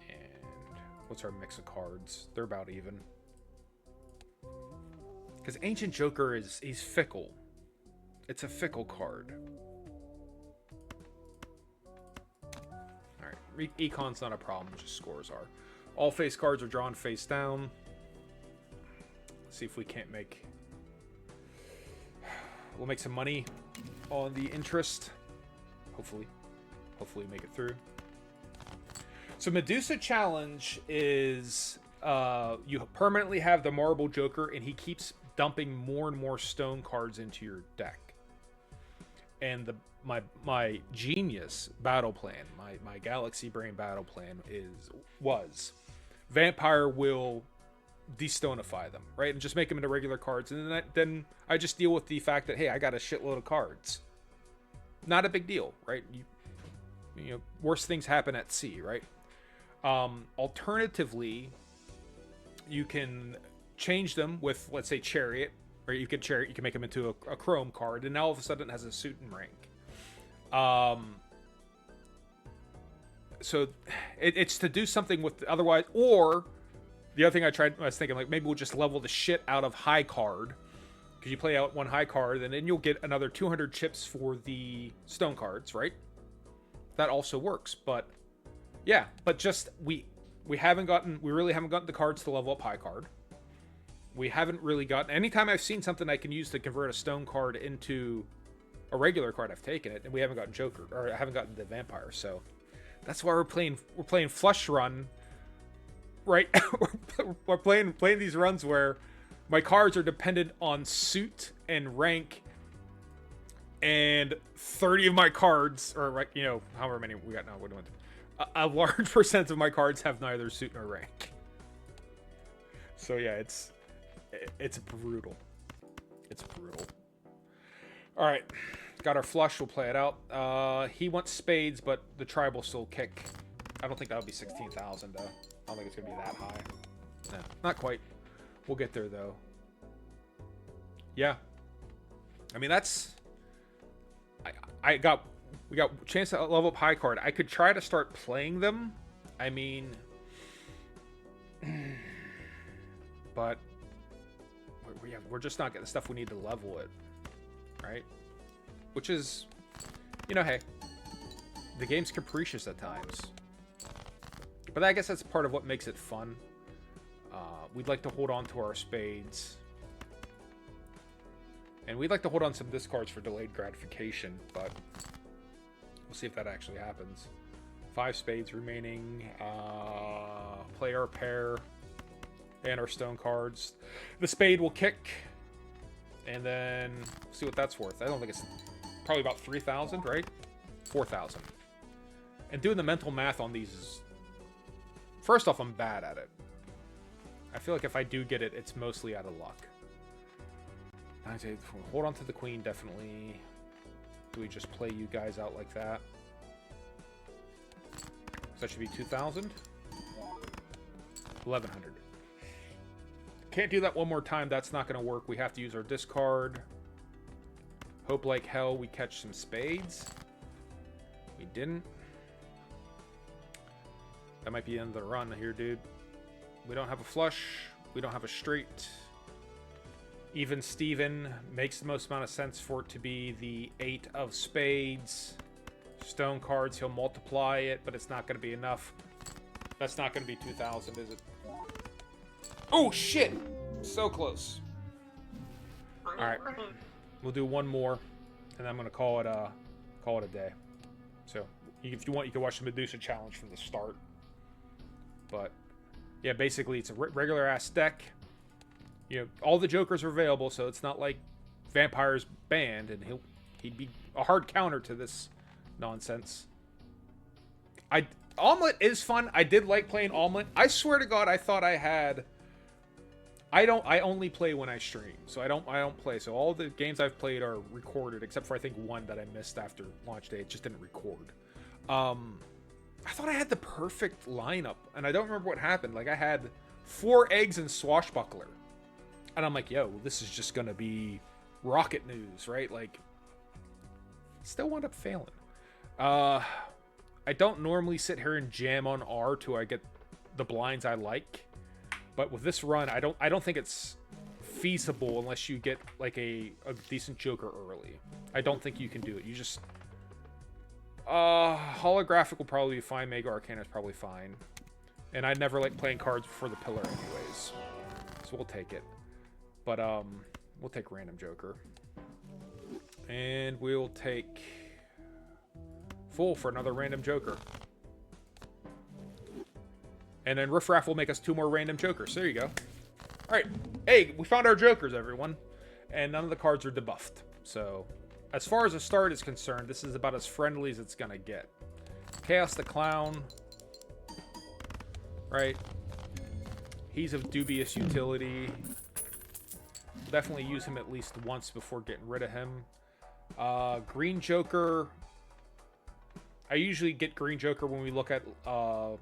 And what's our mix of cards? They're about even. Because Ancient Joker he's fickle. It's a fickle card. Alright, Econ's not a problem, just scores are. All face cards are drawn face down. Let's see if we can't make... We'll make some money on the interest. Hopefully. Hopefully make it through. So Medusa challenge is... you permanently have the Marble Joker, and he keeps dumping more and more stone cards into your deck. And my genius battle plan, my Galaxy Brain battle plan was Vampire will destonify them, right? And just make them into regular cards. And then I just deal with the fact that, hey, I got a shitload of cards. Not a big deal, right? You know, worse things happen at sea, right? Alternatively, you can change them with, let's say, Chariot, or you can make them into a Chrome card, and now all of a sudden it has a suit and rank. So it's to do something with otherwise, or the other thing I was thinking, like, maybe we'll just level the shit out of high card, because you play out one high card, and then you'll get another 200 chips for the stone cards, right? That also works, but yeah, but just we really haven't gotten the cards to level up high card. We haven't really gotten... Anytime I've seen something I can use to convert a stone card into a regular card, I've taken it, and we haven't gotten Joker, or I haven't gotten the Vampire, so that's why we're playing Flush Run, right? we're playing these runs where my cards are dependent on suit and rank, and 30 of my cards, or, you know, however many we got now, a large percent of my cards have neither suit nor rank. So yeah, it's brutal. It's brutal. All right, got our flush. We'll play it out. He wants spades, but the tribe will still kick. I don't think that would be 16,000 though. I don't think it's gonna be that high. No, not quite. We'll get there though. Yeah. I mean, that's... we got a chance to level up high card. I could try to start playing them. I mean... but... we're just not getting the stuff we need to level it. Right? Which is... You know, hey. The game's capricious at times. But I guess that's part of what makes it fun. We'd like to hold on to our spades. And we'd like to hold on some discards for delayed gratification, but we'll see if that actually happens. 5 spades remaining. Play our pair and our stone cards. The spade will kick, and then see what that's worth. I don't think it's... Probably about 3,000, right? 4,000. And doing the mental math on these is... First off, I'm bad at it. I feel like if I do get it, it's mostly out of luck. Hold on to the queen, definitely. Do we just play you guys out like that? So that should be 2,000. 1,100. Can't do that one more time. That's not going to work. We have to use our discard. Hope like hell we catch some spades. We didn't. That might be the end of the run here, dude. We don't have a flush. We don't have a straight. Even Steven makes the most amount of sense for it to be the 8 of spades. Stone cards, he'll multiply it, but it's not going to be enough. That's not going to be 2,000, is it? Oh, shit! So close. Alright. We'll do one more, and I'm going to call it a day. So, if you want, you can watch the Medusa challenge from the start. But, yeah, basically, it's a regular-ass deck. You know, all the Jokers are available, so it's not like Vampire's banned, and he'd be a hard counter to this nonsense. Omelet is fun. I did like playing Omelet. I swear to God, I thought I had... I only play when I stream, so I don't play. So all the games I've played are recorded, except for I think one that I missed after launch day. It just didn't record. I thought I had the perfect lineup, and I don't remember what happened. Like, I had 4 eggs and Swashbuckler. And I'm like, yo, this is just gonna be rocket news, right? Like, still wound up failing. I don't normally sit here and jam on R till I get the blinds I like. But with this run, I don't think it's feasible unless you get, like, a decent Joker early. I don't think you can do it. You just... Holographic will probably be fine. Mega Arcana is probably fine. And I never like playing cards before the pillar anyways. So we'll take it. But, we'll take Random Joker. And we'll take Full for another Random Joker. And then Riff Raff will make us 2 more Random Jokers. There you go. Alright. Hey, we found our Jokers, everyone. And none of the cards are debuffed. So, as far as a start is concerned, this is about as friendly as it's gonna get. Chaos the Clown. Right. He's of dubious utility. Definitely use him at least once before getting rid of him. Green Joker. I usually get Green Joker when we look at how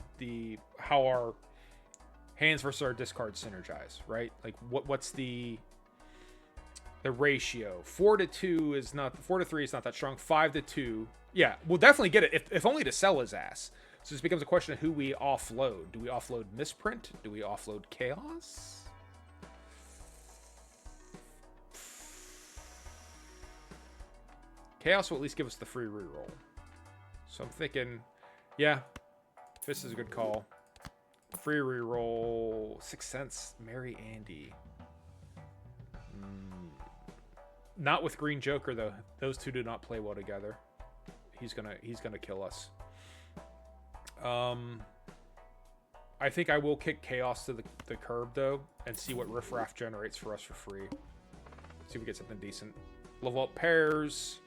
our hands versus our discards synergize, right? Like what's the ratio? 4 to 2 is not 4 to 3 is not that strong. 5 to 2, yeah, we'll definitely get it if only to sell his ass. So this becomes a question of who we offload. Do we offload Misprint? Do we offload Chaos? Chaos will at least give us the free reroll. So I'm thinking, yeah, this is a good call. Free reroll, 6 cents, Mary Andy. Not with Green Joker though. Those two do not play well together. He's gonna kill us. I think I will kick Chaos to the curb though, and see what Riff Raff generates for us for free. See if we get something decent. Level up pairs.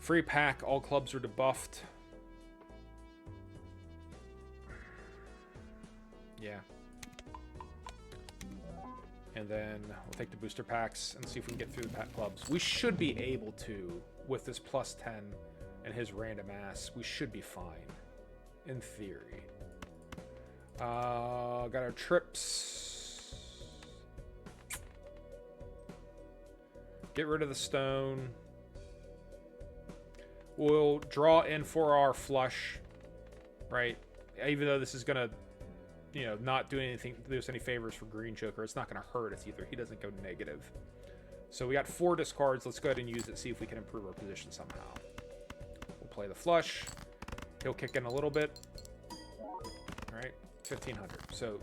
Free pack, all clubs are debuffed. Yeah. And then we'll take the booster packs and see if we can get through the pack clubs. We should be able to, with this plus 10 and his random ass, we should be fine. In theory. Got our trips. Get rid of the stone. We'll draw in for our flush, right? Even though this is gonna, you know, not do anything, do us any favors for Green Joker, it's not gonna hurt us either. He doesn't go negative. So we got 4 discards. Let's go ahead and use it. See if we can improve our position somehow. We'll play the flush. He'll kick in a little bit. All right, 1,500. So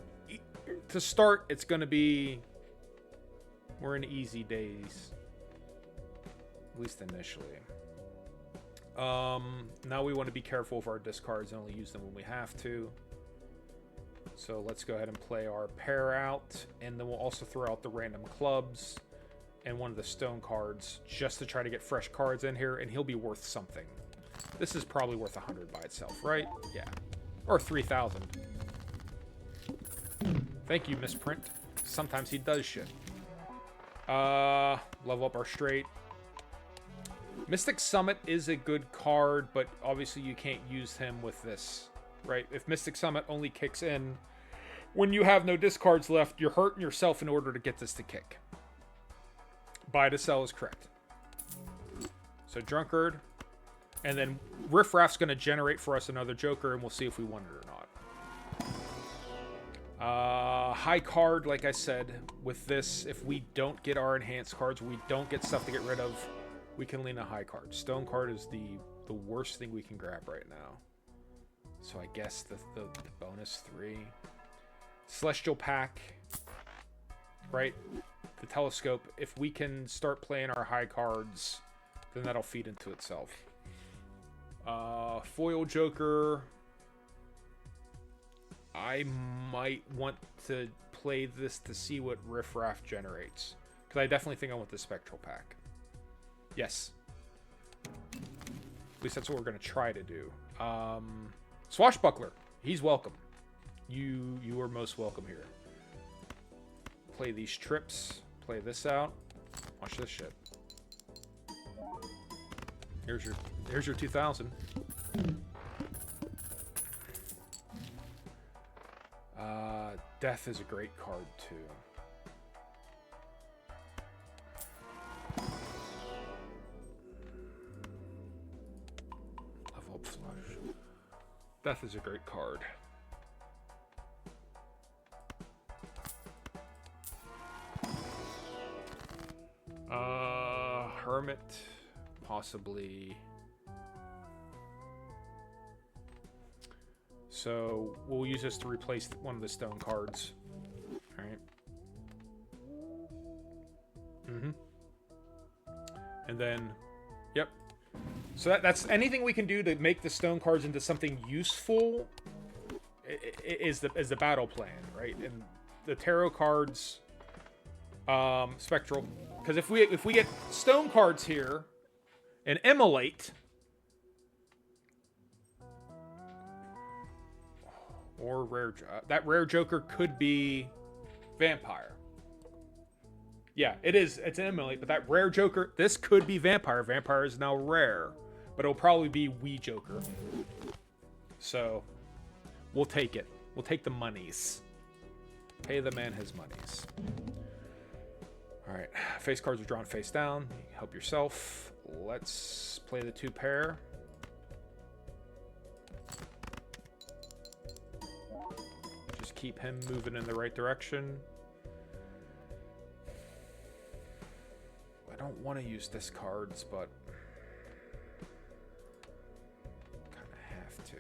to start, it's gonna be, we're in easy days, at least initially. Now we want to be careful of our discards and only use them when we have to. So let's go ahead and play our pair out, and then we'll also throw out the random clubs and one of the stone cards just to try to get fresh cards in here, and he'll be worth something. This is probably worth 100 by itself, right? Yeah. Or 3,000. Thank you, Misprint. Sometimes he does shit. Level up our straight. Mystic Summit is a good card, but obviously you can't use him with this, right? If Mystic Summit only kicks in when you have no discards left, you're hurting yourself in order to get this to kick. Buy to sell is correct. So Drunkard, and then Riff Raff's going to generate for us another Joker, and we'll see if we want it or not. High card, like I said, with this, if we don't get our enhanced cards, we don't get stuff to get rid of, we can lean a high card. Stone card is the the worst thing we can grab right now. So I guess the bonus 3. Celestial Pack. Right? The Telescope. If we can start playing our high cards, then that'll feed into itself. Foil Joker. I might want to play this to see what Riff Raff generates. Because I definitely think I want the Spectral Pack. Yes. At least that's what we're going to try to do. Swashbuckler. He's welcome. You are most welcome here. Play these trips. Play this out. Watch this shit. Here's your 2000. Death is a great card too. Level up flush. Death is a great card. Hermit, possibly. So we'll use this to replace one of the stone cards. All right. And then, yep. So that's anything we can do to make the stone cards into something useful. Is the battle plan, right? And the tarot cards, spectral. Because if we get stone cards here and immolate, or rare, that rare Joker could be vampire. Yeah, it is. It's an immolate, but that rare Joker, this could be vampire. Vampire is now rare, but it'll probably be Wee Joker. So we'll take it. We'll take the monies. Pay the man his monies. All right, face cards are drawn face down. Help yourself. Let's play the 2 pair. Just keep him moving in the right direction. I don't want to use discards, but kind of have to.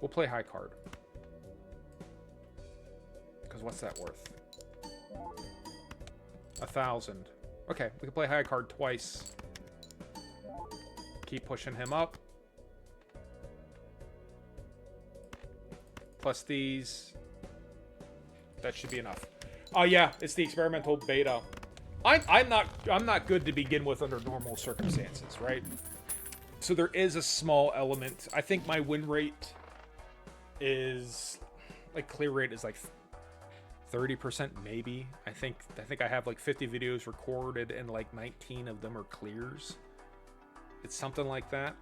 We'll play high card. Because what's that worth? 1,000. Okay, we can play high card twice. Keep pushing him up. Plus these. That should be enough. Oh yeah, it's the experimental beta. I'm not good to begin with under normal circumstances, right? So there is a small element. I think my win rate is like clear rate is like 30% maybe. I think I have like 50 videos recorded and like 19 of them are clears. It's something like that.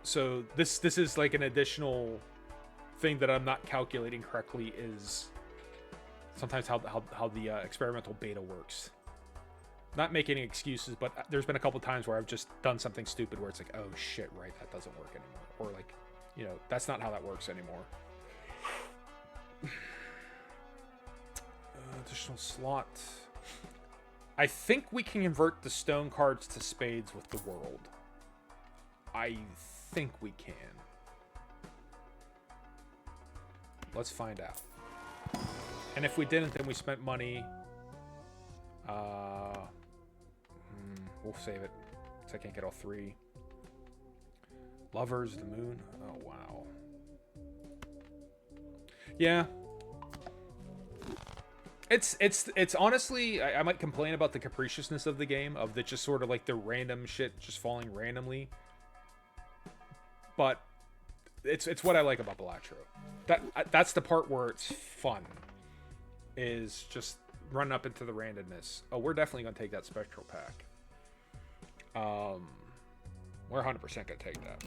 So this is like an additional thing that I'm not calculating correctly is sometimes how the experimental beta works. Not making any excuses, but there's been a couple times where I've just done something stupid where it's like, oh shit, right, that doesn't work anymore. Or like, you know, that's not how that works anymore. Additional slot. I think we can convert the stone cards to spades with the world. I think we can. Let's find out. And if we didn't, then we spent money. We'll save it, because I can't get all 3. Lovers, the moon. Oh, wow. Yeah. It's honestly, I might complain about the capriciousness of the game, of the just sort of like the random shit just falling randomly. But it's what I like about Balatro. That's the part where it's fun, is just run up into the randomness. Oh, we're definitely gonna take that spectral pack. We're 100% gonna take that.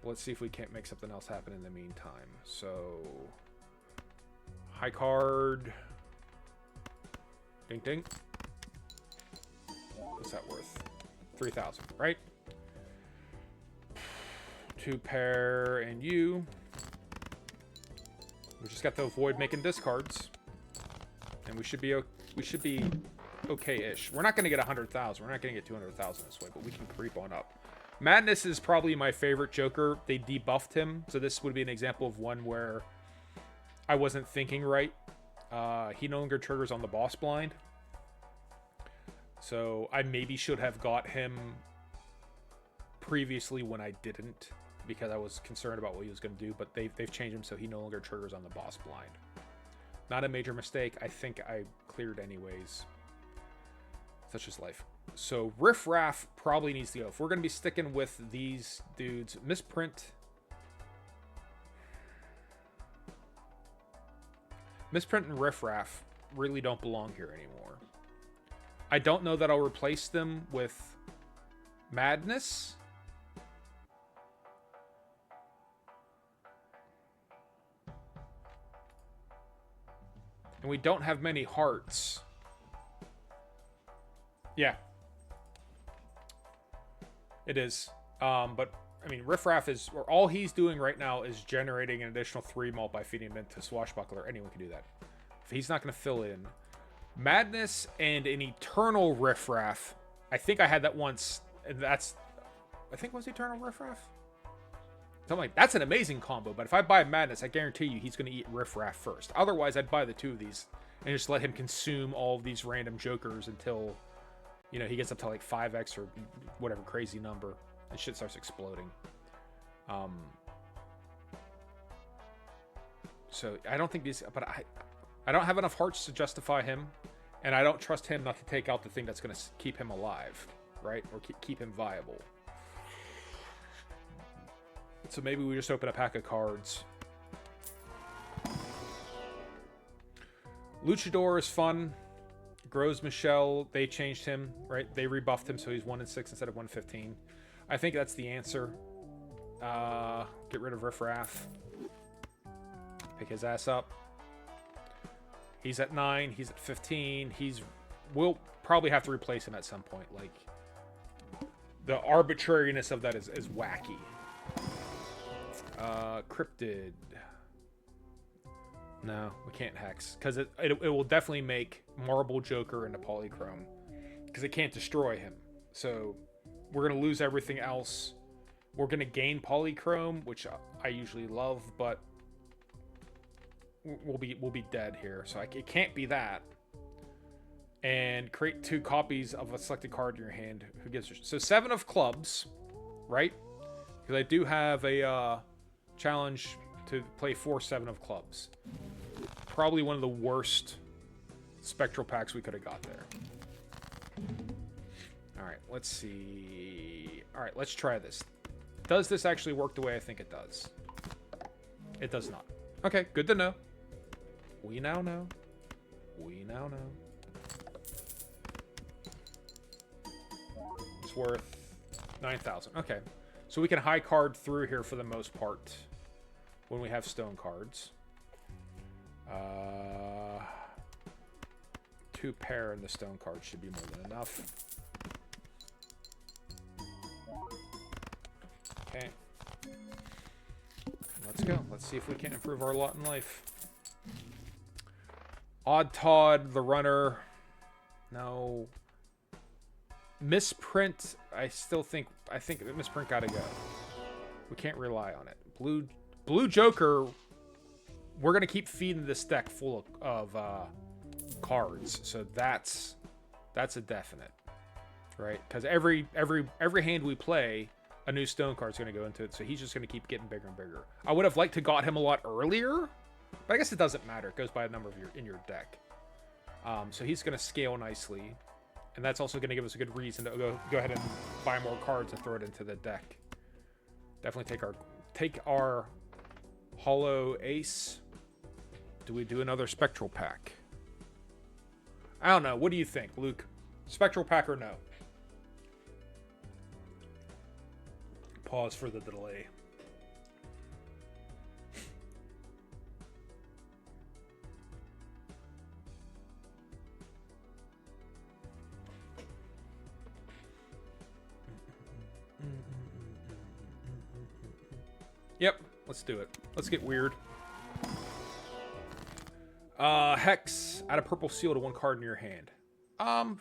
Let's see if we can't make something else happen in the meantime. So high card. Ding ding. What's that worth? 3,000, right? 2 pair and you. We just got to avoid making discards, and we should be okay-ish. We're not going to get 100,000. We're not going to get 200,000 this way, but we can creep on up. Madness is probably my favorite Joker. They debuffed him, so this would be an example of one where I wasn't thinking right. He no longer triggers on the boss blind. So I maybe should have got him previously when I didn't, because I was concerned about what he was going to do, but they've changed him so he no longer triggers on the boss blind. Not a major mistake. I think I cleared anyways. Such is life. So Riff Raff probably needs to go. If we're going to be sticking with these dudes, Misprint and Riff Raff really don't belong here anymore. I don't know that I'll replace them with Madness. And we don't have many hearts. Yeah. It is. But, I mean, Riff Raff is... Or all he's doing right now is generating an additional 3 mult by feeding him into Swashbuckler. Anyone can do that. If he's not going to fill in... Madness and an Eternal Riff Raff. I think I had that once. And that's... I think it was Eternal Riff Raff? So I'm like, that's an amazing combo. But if I buy Madness, I guarantee you he's going to eat Riff Raff first. Otherwise, I'd buy the 2 of these and just let him consume all of these random Jokers until, you know, he gets up to like 5x or whatever crazy number. And shit starts exploding. So I don't think these... But I don't have enough hearts to justify him. And I don't trust him not to take out the thing that's going to keep him alive. Right? Or keep him viable. So maybe we just open a pack of cards. Luchador is fun. Gros Michel, they changed him, right? They rebuffed him, so he's 1 in 6 instead of 115. I think that's the answer. Get rid of Riff Raff. Pick his ass up. He's at 9. He's at 15. We'll probably have to replace him at some point. Like, the arbitrariness of that is wacky. Cryptid. No, we can't hex. Because it will definitely make Marble Joker into Polychrome. Because it can't destroy him. So, we're going to lose everything else. We're going to gain Polychrome, which I usually love, but we'll be dead here. So it can't be that. And create 2 copies of a selected card in your hand. Who gives you? So 7 of clubs, right? Because I do have a challenge to play 4 7 of clubs. Probably one of the worst spectral packs we could have got there. Alright, let's see. Alright, let's try this. Does this actually work the way I think it does? It does not. Okay, good to know. We now know. We now know. It's worth 9,000. Okay. So we can high card through here for the most part when we have stone cards. 2 pair in the stone card should be more than enough. Okay. Let's go. Let's see if we can improve our lot in life. Odd Todd, the runner. No. Misprint, I think Misprint gotta go. We can't rely on it. Blue Joker, we're gonna keep feeding this deck full of cards, so that's a definite, right? Because every hand we play, a new stone card's gonna go into it, so he's just gonna keep getting bigger and bigger. I would have liked to got him a lot earlier, but I guess it doesn't matter. It goes by a number of in your deck. So he's gonna scale nicely. And that's also going to give us a good reason to go ahead and buy more cards and throw it into the deck. Definitely take our Hollow Ace. Do we do another Spectral Pack? I don't know. What do you think, Luke? Spectral Pack or no? Pause for the delay. Yep, let's do it. Let's get weird. Hex. Add a purple seal to 1 card in your hand. Fine.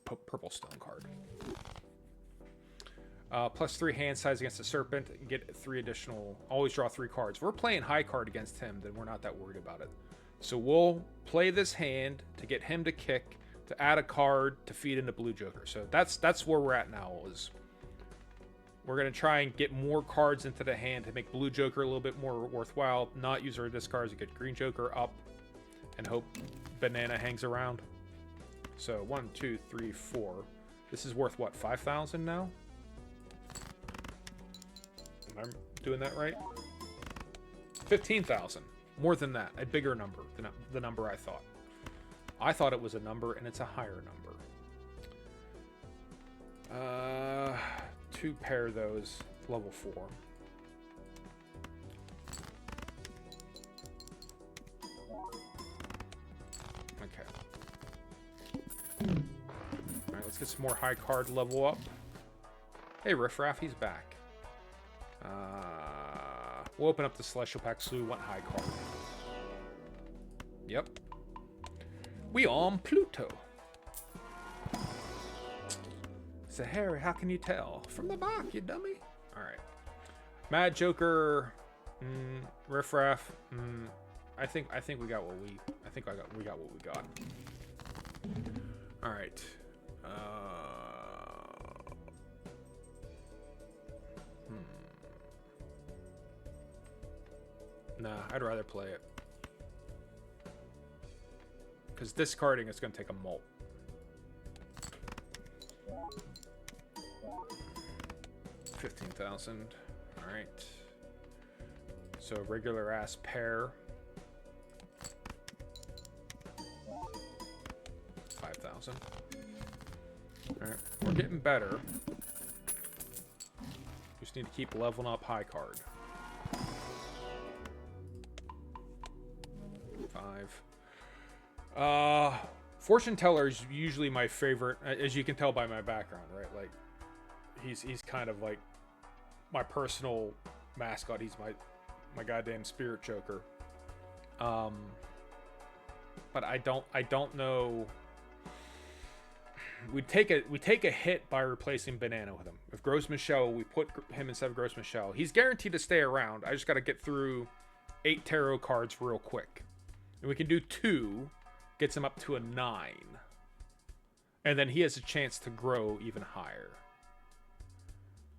Purple stone card. +3 hand size against the serpent. Get 3 additional. Always draw 3 cards. If we're playing high card against him, then we're not that worried about it. So we'll play this hand to get him to kick, to add a card to feed into Blue Joker. So that's where we're at now. Is we're gonna try and get more cards into the hand to make Blue Joker a little bit more worthwhile. Not use our discards to get Green Joker up, and hope Banana hangs around. So 1, 2, 3, 4. This is worth what? 5,000 now. Am I doing that right? 15,000. More than that. A bigger number than the number I thought. I thought it was a number, and it's a higher number. 2 pair those. Level 4. Okay. Alright, let's get some more high card level up. Hey, Riffraff, he's back. We'll open up the Celestial Pack so we want high card. Yep. We on Pluto. So Harry, how can you tell? From the back, you dummy. Alright. Mad Joker. Riffraff. I think we got what we got what we got. Alright. Nah, I'd rather play it. Because discarding is going to take a molt. $15,000. Alright. So regular ass pair. 5,000. Alright. We're getting better. Just need to keep leveling up high card. 5. Fortune Teller is usually my favorite, as you can tell by my background, right? Like, he's kind of like my personal mascot. He's my goddamn spirit joker. But I don't know. We take a hit by replacing Banana with him. If Gros Michel, we put him instead of Gros Michel. He's guaranteed to stay around. I just got to get through 8 tarot cards real quick. And we can do 2, gets him up to a 9. And then he has a chance to grow even higher.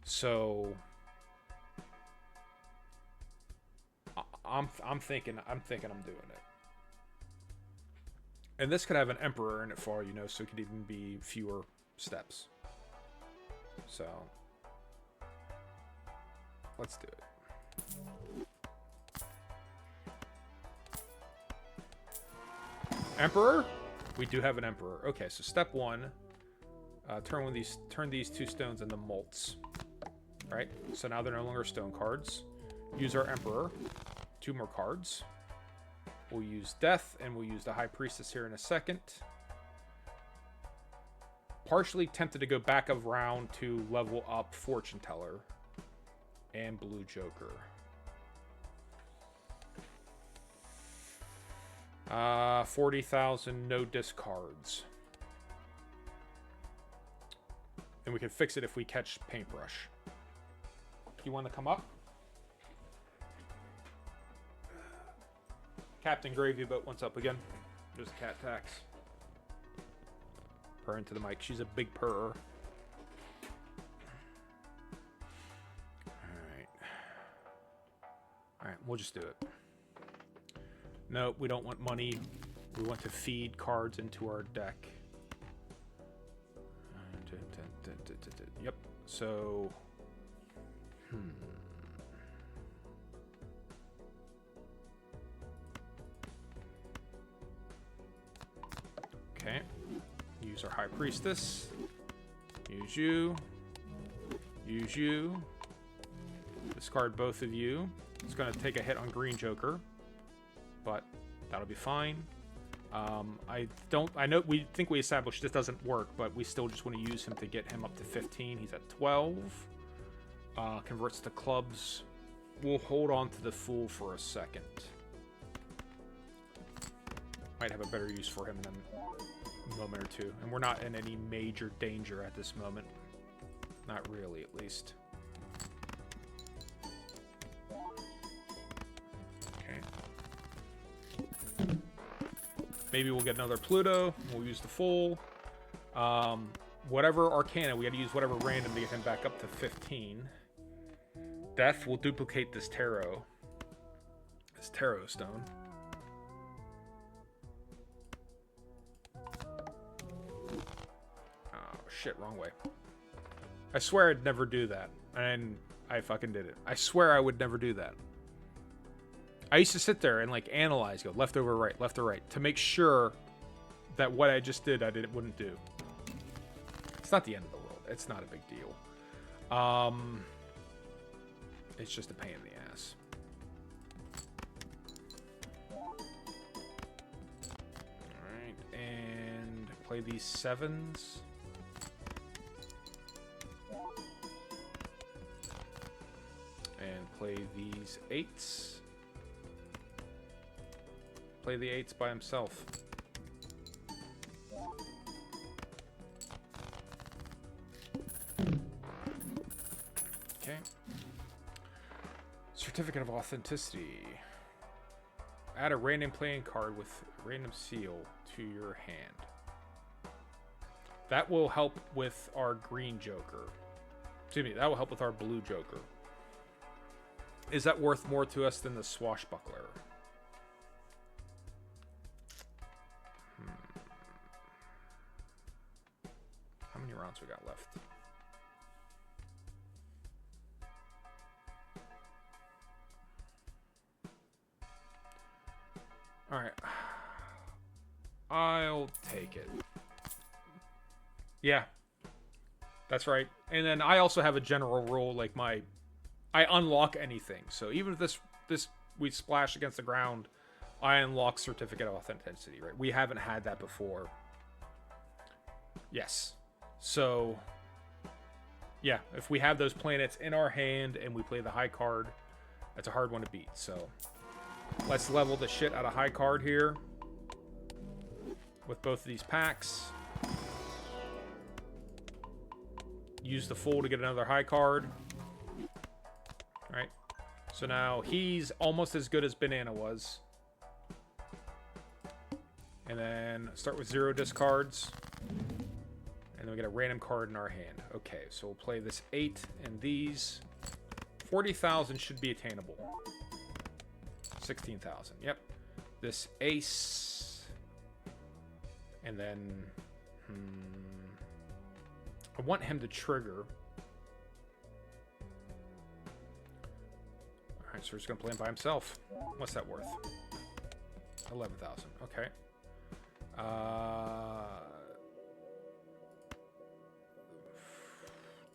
So I'm thinking I'm doing it. And this could have an Emperor in it for all you know, so it could even be fewer steps. So let's do it. Emperor? We do have an Emperor. Okay, so step 1. Turn these 2 stones into molts. Right? So now they're no longer stone cards. Use our Emperor. 2 more cards. We'll use Death, and we'll use the High Priestess here in a second. Partially tempted to go back of round to level up Fortune Teller and Blue Joker. 40,000, no discards. And we can fix it if we catch Paintbrush. You want to come up? Captain Gravy Boat wants up again. There's a cat tax. Purr into the mic. She's a big purrer. Alright, we'll just do it. No, we don't want money. We want to feed cards into our deck. Yep. So... Okay. Use our High Priestess. Use you. Use you. Discard both of you. It's going to take a hit on Green Joker, but that'll be fine. I know we think we established this doesn't work, but we still just want to use him to get him up to 15. He's at 12. Converts to clubs. We'll hold on to the Fool for a second. Might have a better use for him than moment or two. And we're not in any major danger at this moment. Not really, at least. Okay. Maybe we'll get another Pluto. We'll use the full. Whatever Arcana, we got to use whatever random to get him back up to 15. Death will duplicate this tarot. This tarot stone. Oh, shit, wrong way. I swear I'd never do that. And I fucking did it. I swear I would never do that. I used to sit there and, like, analyze, go left over right, left or right, to make sure that what I just did, wouldn't do. It's not the end of the world. It's not a big deal. It's just a pain in the ass. Alright, and play these 7s. And play these 8s. Play the 8s by himself. Okay. Certificate of Authenticity. Add a random playing card with a random seal to your hand. That will help with our green Joker. Excuse me, that will help with our blue Joker. Is that worth more to us than the Swashbuckler? How many rounds we got left? Alright. I'll take it. Yeah. That's right. And then I also have a general rule, like I unlock anything. So even if this we splash against the ground, I unlock Certificate of Authenticity, right? We haven't had that before. Yes. So, yeah, if we have those planets in our hand and we play the high card, that's a hard one to beat. So, let's level the shit out of high card here with both of these packs. Use the full to get another high card. All right. So now he's almost as good as Banana was. And then start with 0 discards. And then we get a random card in our hand. Okay, so we'll play this 8 and these. 40,000 should be attainable. 16,000, yep. This ace. And then... I want him to trigger. Alright, so we're just going to play him by himself. What's that worth? 11,000, okay.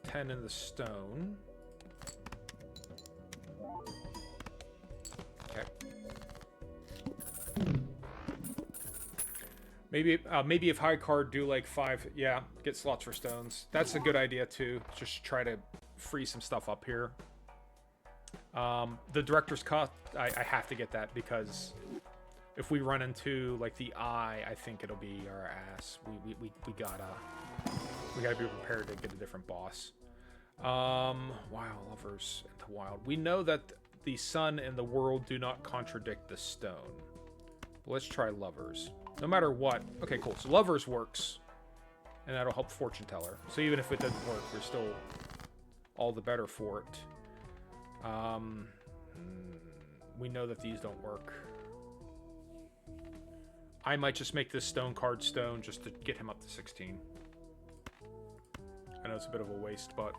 10 in the stone. Okay. Maybe if high card do like 5, yeah, get slots for stones. That's a good idea too. Just try to free some stuff up here. The director's cut, I have to get that because if we run into like the eye, I think it'll be our ass. We gotta be prepared to get a different boss. Wow, lovers into wild. We know that the sun and the world do not contradict the stone. But let's try lovers. No matter what. Okay, cool. So lovers works. And that'll help fortune teller. So even if it doesn't work, we're still all the better for it. We know that these don't work. I might just make this stone card stone just to get him up to 16. I know it's a bit of a waste, but...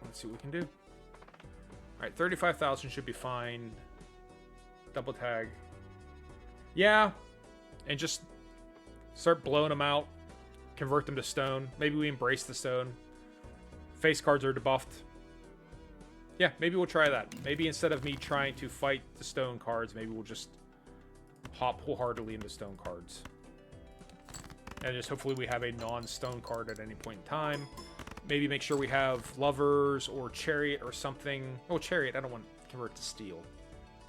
let's see what we can do. Alright, 35,000 should be fine. Double tag. Yeah. And just start blowing them out. Convert them to stone. Maybe we embrace the stone. Face cards are debuffed. Yeah, maybe we'll try that. Maybe instead of me trying to fight the stone cards, maybe we'll just hop wholeheartedly into stone cards. And just hopefully we have a non-stone card at any point in time. Maybe make sure we have lovers or chariot or something. Oh, chariot, I don't want to convert to steel.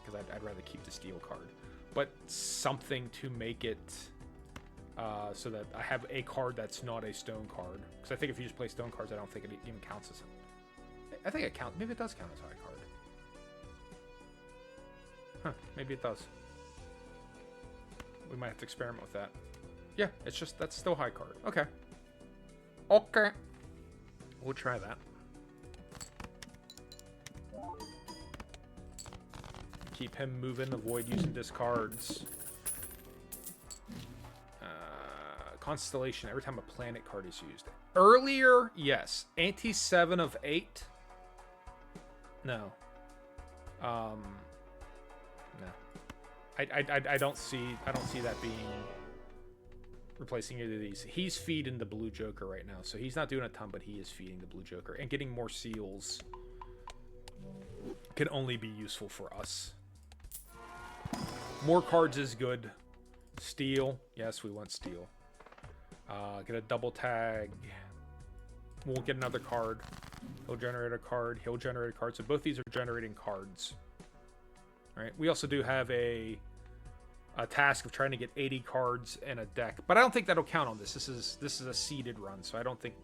Because I'd rather keep the steel card. but something to make it so that I have a card that's not a stone card. Because I think if you just play stone cards, I don't think it even counts as... I think it counts. Maybe it does count as a high card. Huh, maybe it does. We might have to experiment with that. Yeah, it's just, that's still high card. Okay. Okay. We'll try that. Keep him moving, avoid using discards. Constellation, every time a planet card is used. Earlier, yes. Ante 7 of 8. No. No. I don't see that being replacing either of these. He's feeding the blue Joker right now, so he's not doing a ton, but he is feeding the blue Joker. And getting more seals can only be useful for us. More cards is good. Steel. Yes, we want steel. Get a double tag. We'll get another card. He'll generate a card. He'll generate a card. So both these are generating cards. All right. We also do have a task of trying to get 80 cards in a deck, but I don't think that'll count on this. This is a seeded run, so I don't think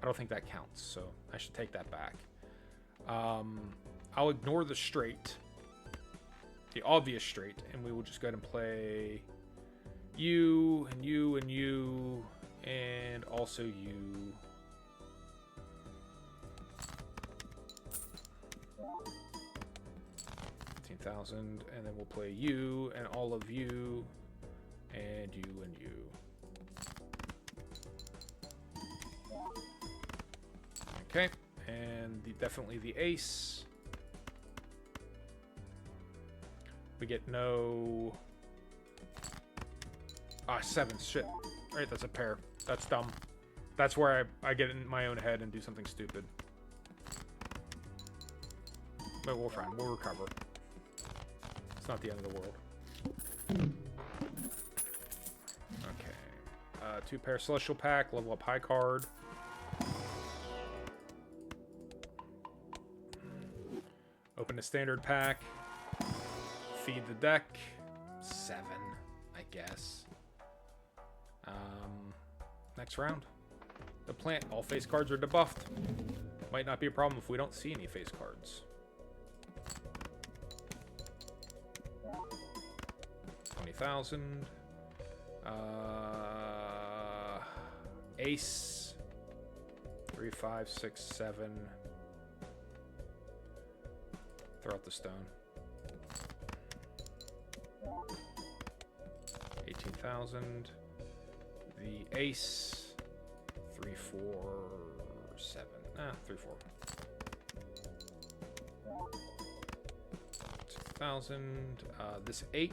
that counts. So I should take that back. I'll ignore the straight, the obvious straight, and we will just go ahead and play you and you and you and also you. And then we'll play you and all of you and you and you. Okay, and definitely the ace. We get no... 7, shit. Alright, that's a pair. That's dumb. That's where I get in my own head and do something stupid. But we'll try. We'll recover. It's not the end of the world. Okay. 2 pair Celestial Pack, level up high card. Open a standard pack. Feed the deck. 7, I guess. Next round. The plant. All face cards are debuffed. Might not be a problem if we don't see any face cards. 20,000. Ace. 3, 5, 6, 7. Throw out the stone. 18,000. The ace. 3, 4, 7. 3, 4. 6,000. This 8.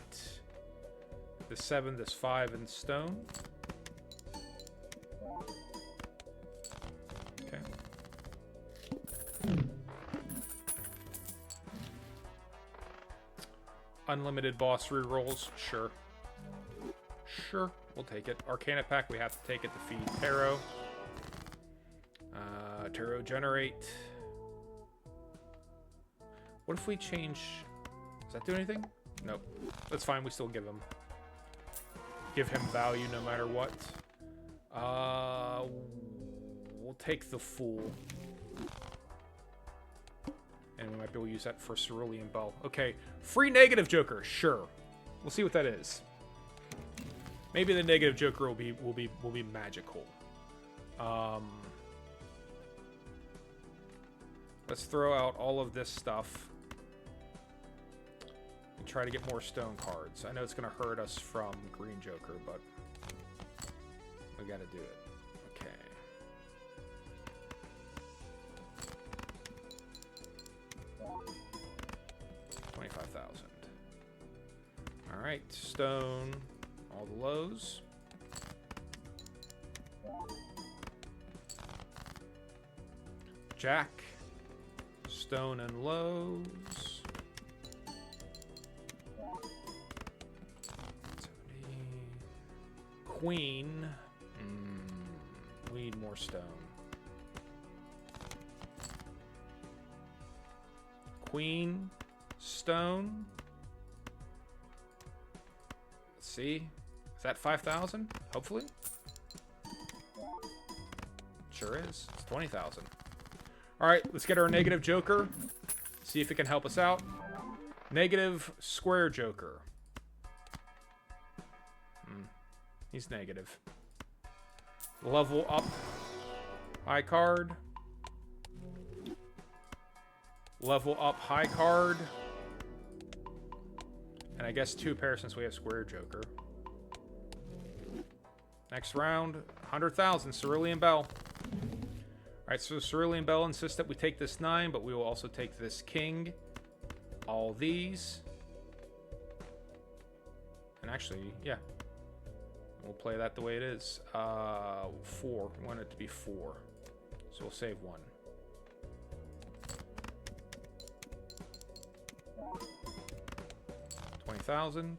This 7. This 5 in stone. Okay. Unlimited boss rerolls. Sure. Sure. We'll take it. Arcana pack, we have to take it to feed Tarot. Tarot generate. What if we change... Does that do anything? Nope. That's fine. We still give him value no matter what. We'll take the Fool. And we might be able to use that for Cerulean Bow. Okay. Free negative Joker. Sure. We'll see what that is. Maybe the negative Joker will be magical. Let's throw out all of this stuff and try to get more stone cards. I know it's going to hurt us from green Joker, but we got to do it. Okay. $25,000. All right, stone. All the lows. Jack. Stone and lows. 70. Queen. We need more stone. Queen. Stone. see. Is that 5,000? Hopefully. Sure is. It's 20,000. All right, let's get our negative joker. See if it can help us out. Negative square joker. He's negative. Level up. High card. Level up high card. And I guess 2 pairs since we have square joker. Next round, 100,000, Cerulean Bell. Alright, so Cerulean Bell insists that we take this 9, but we will also take this king. All these. And actually, yeah. We'll play that the way it is. 4. We want it to be 4. So we'll save 1. $20,000.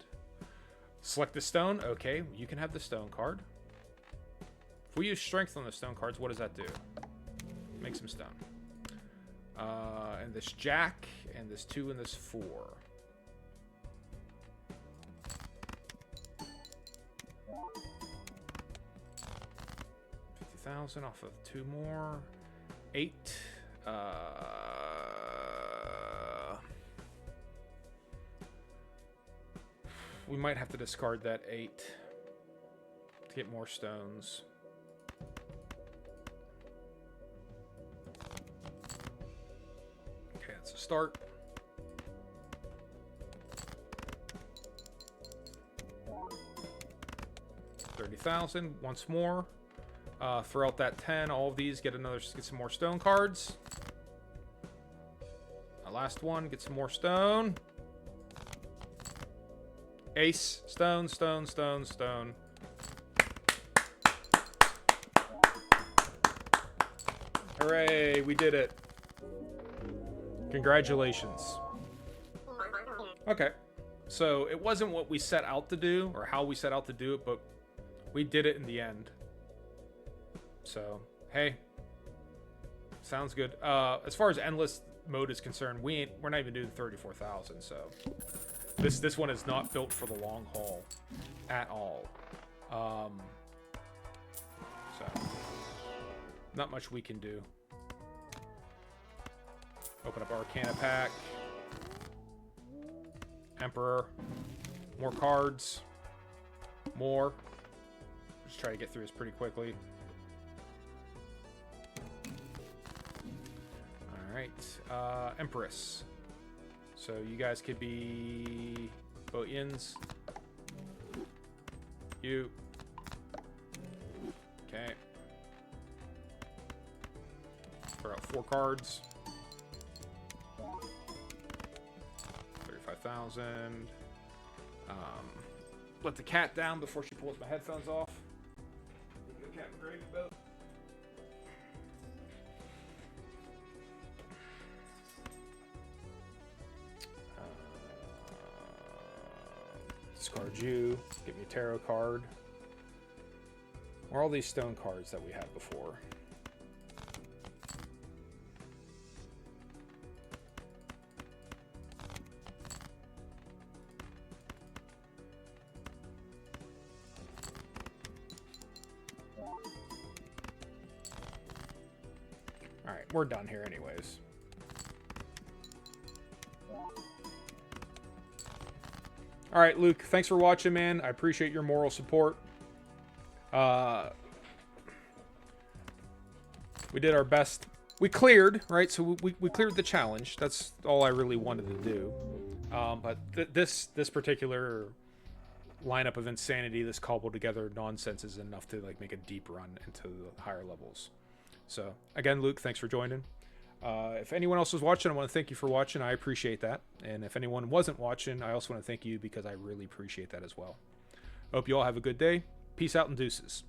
Select the stone. Okay, you can have the stone card. If we use strength on the stone cards, what does that do? Make some stone. And this jack, and this 2, and this 4. 50,000 off of 2 more. 8. We might have to discard that 8 to get more stones. Okay, that's a start. $30,000 once more. Throw out that 10. All of these get some more stone cards. The last one, get some more stone. Ace, stone, stone, stone, stone. Hooray, we did it. Congratulations. Okay, so it wasn't what we set out to do, or how we set out to do it, but we did it in the end. So, hey, sounds good. As far as endless mode is concerned, we're not even doing 34,000, so this one is not built for the long haul at all. So not much we can do. Open up Arcana pack. Emperor. More cards. More. Just try to get through this pretty quickly. Alright. Empress. So you guys could be Botians. You. Okay. Throw out 4 cards. 35,000. Let the cat down before she pulls my headphones off. The cat gravy boat. Discard you. Give me a tarot card. Or all these stone cards that we had before. Alright, we're done here anyways. Alright, Luke, thanks for watching, man. I appreciate your moral support. We did our best. We cleared, right? So we cleared the challenge. That's all I really wanted to do. But this particular lineup of insanity, this cobbled together nonsense is enough to like make a deep run into the higher levels. So again, Luke, thanks for joining. If anyone else was watching, I want to thank you for watching. I appreciate that. And if anyone wasn't watching, I also want to thank you because I really appreciate that as well. Hope you all have a good day. Peace out and deuces.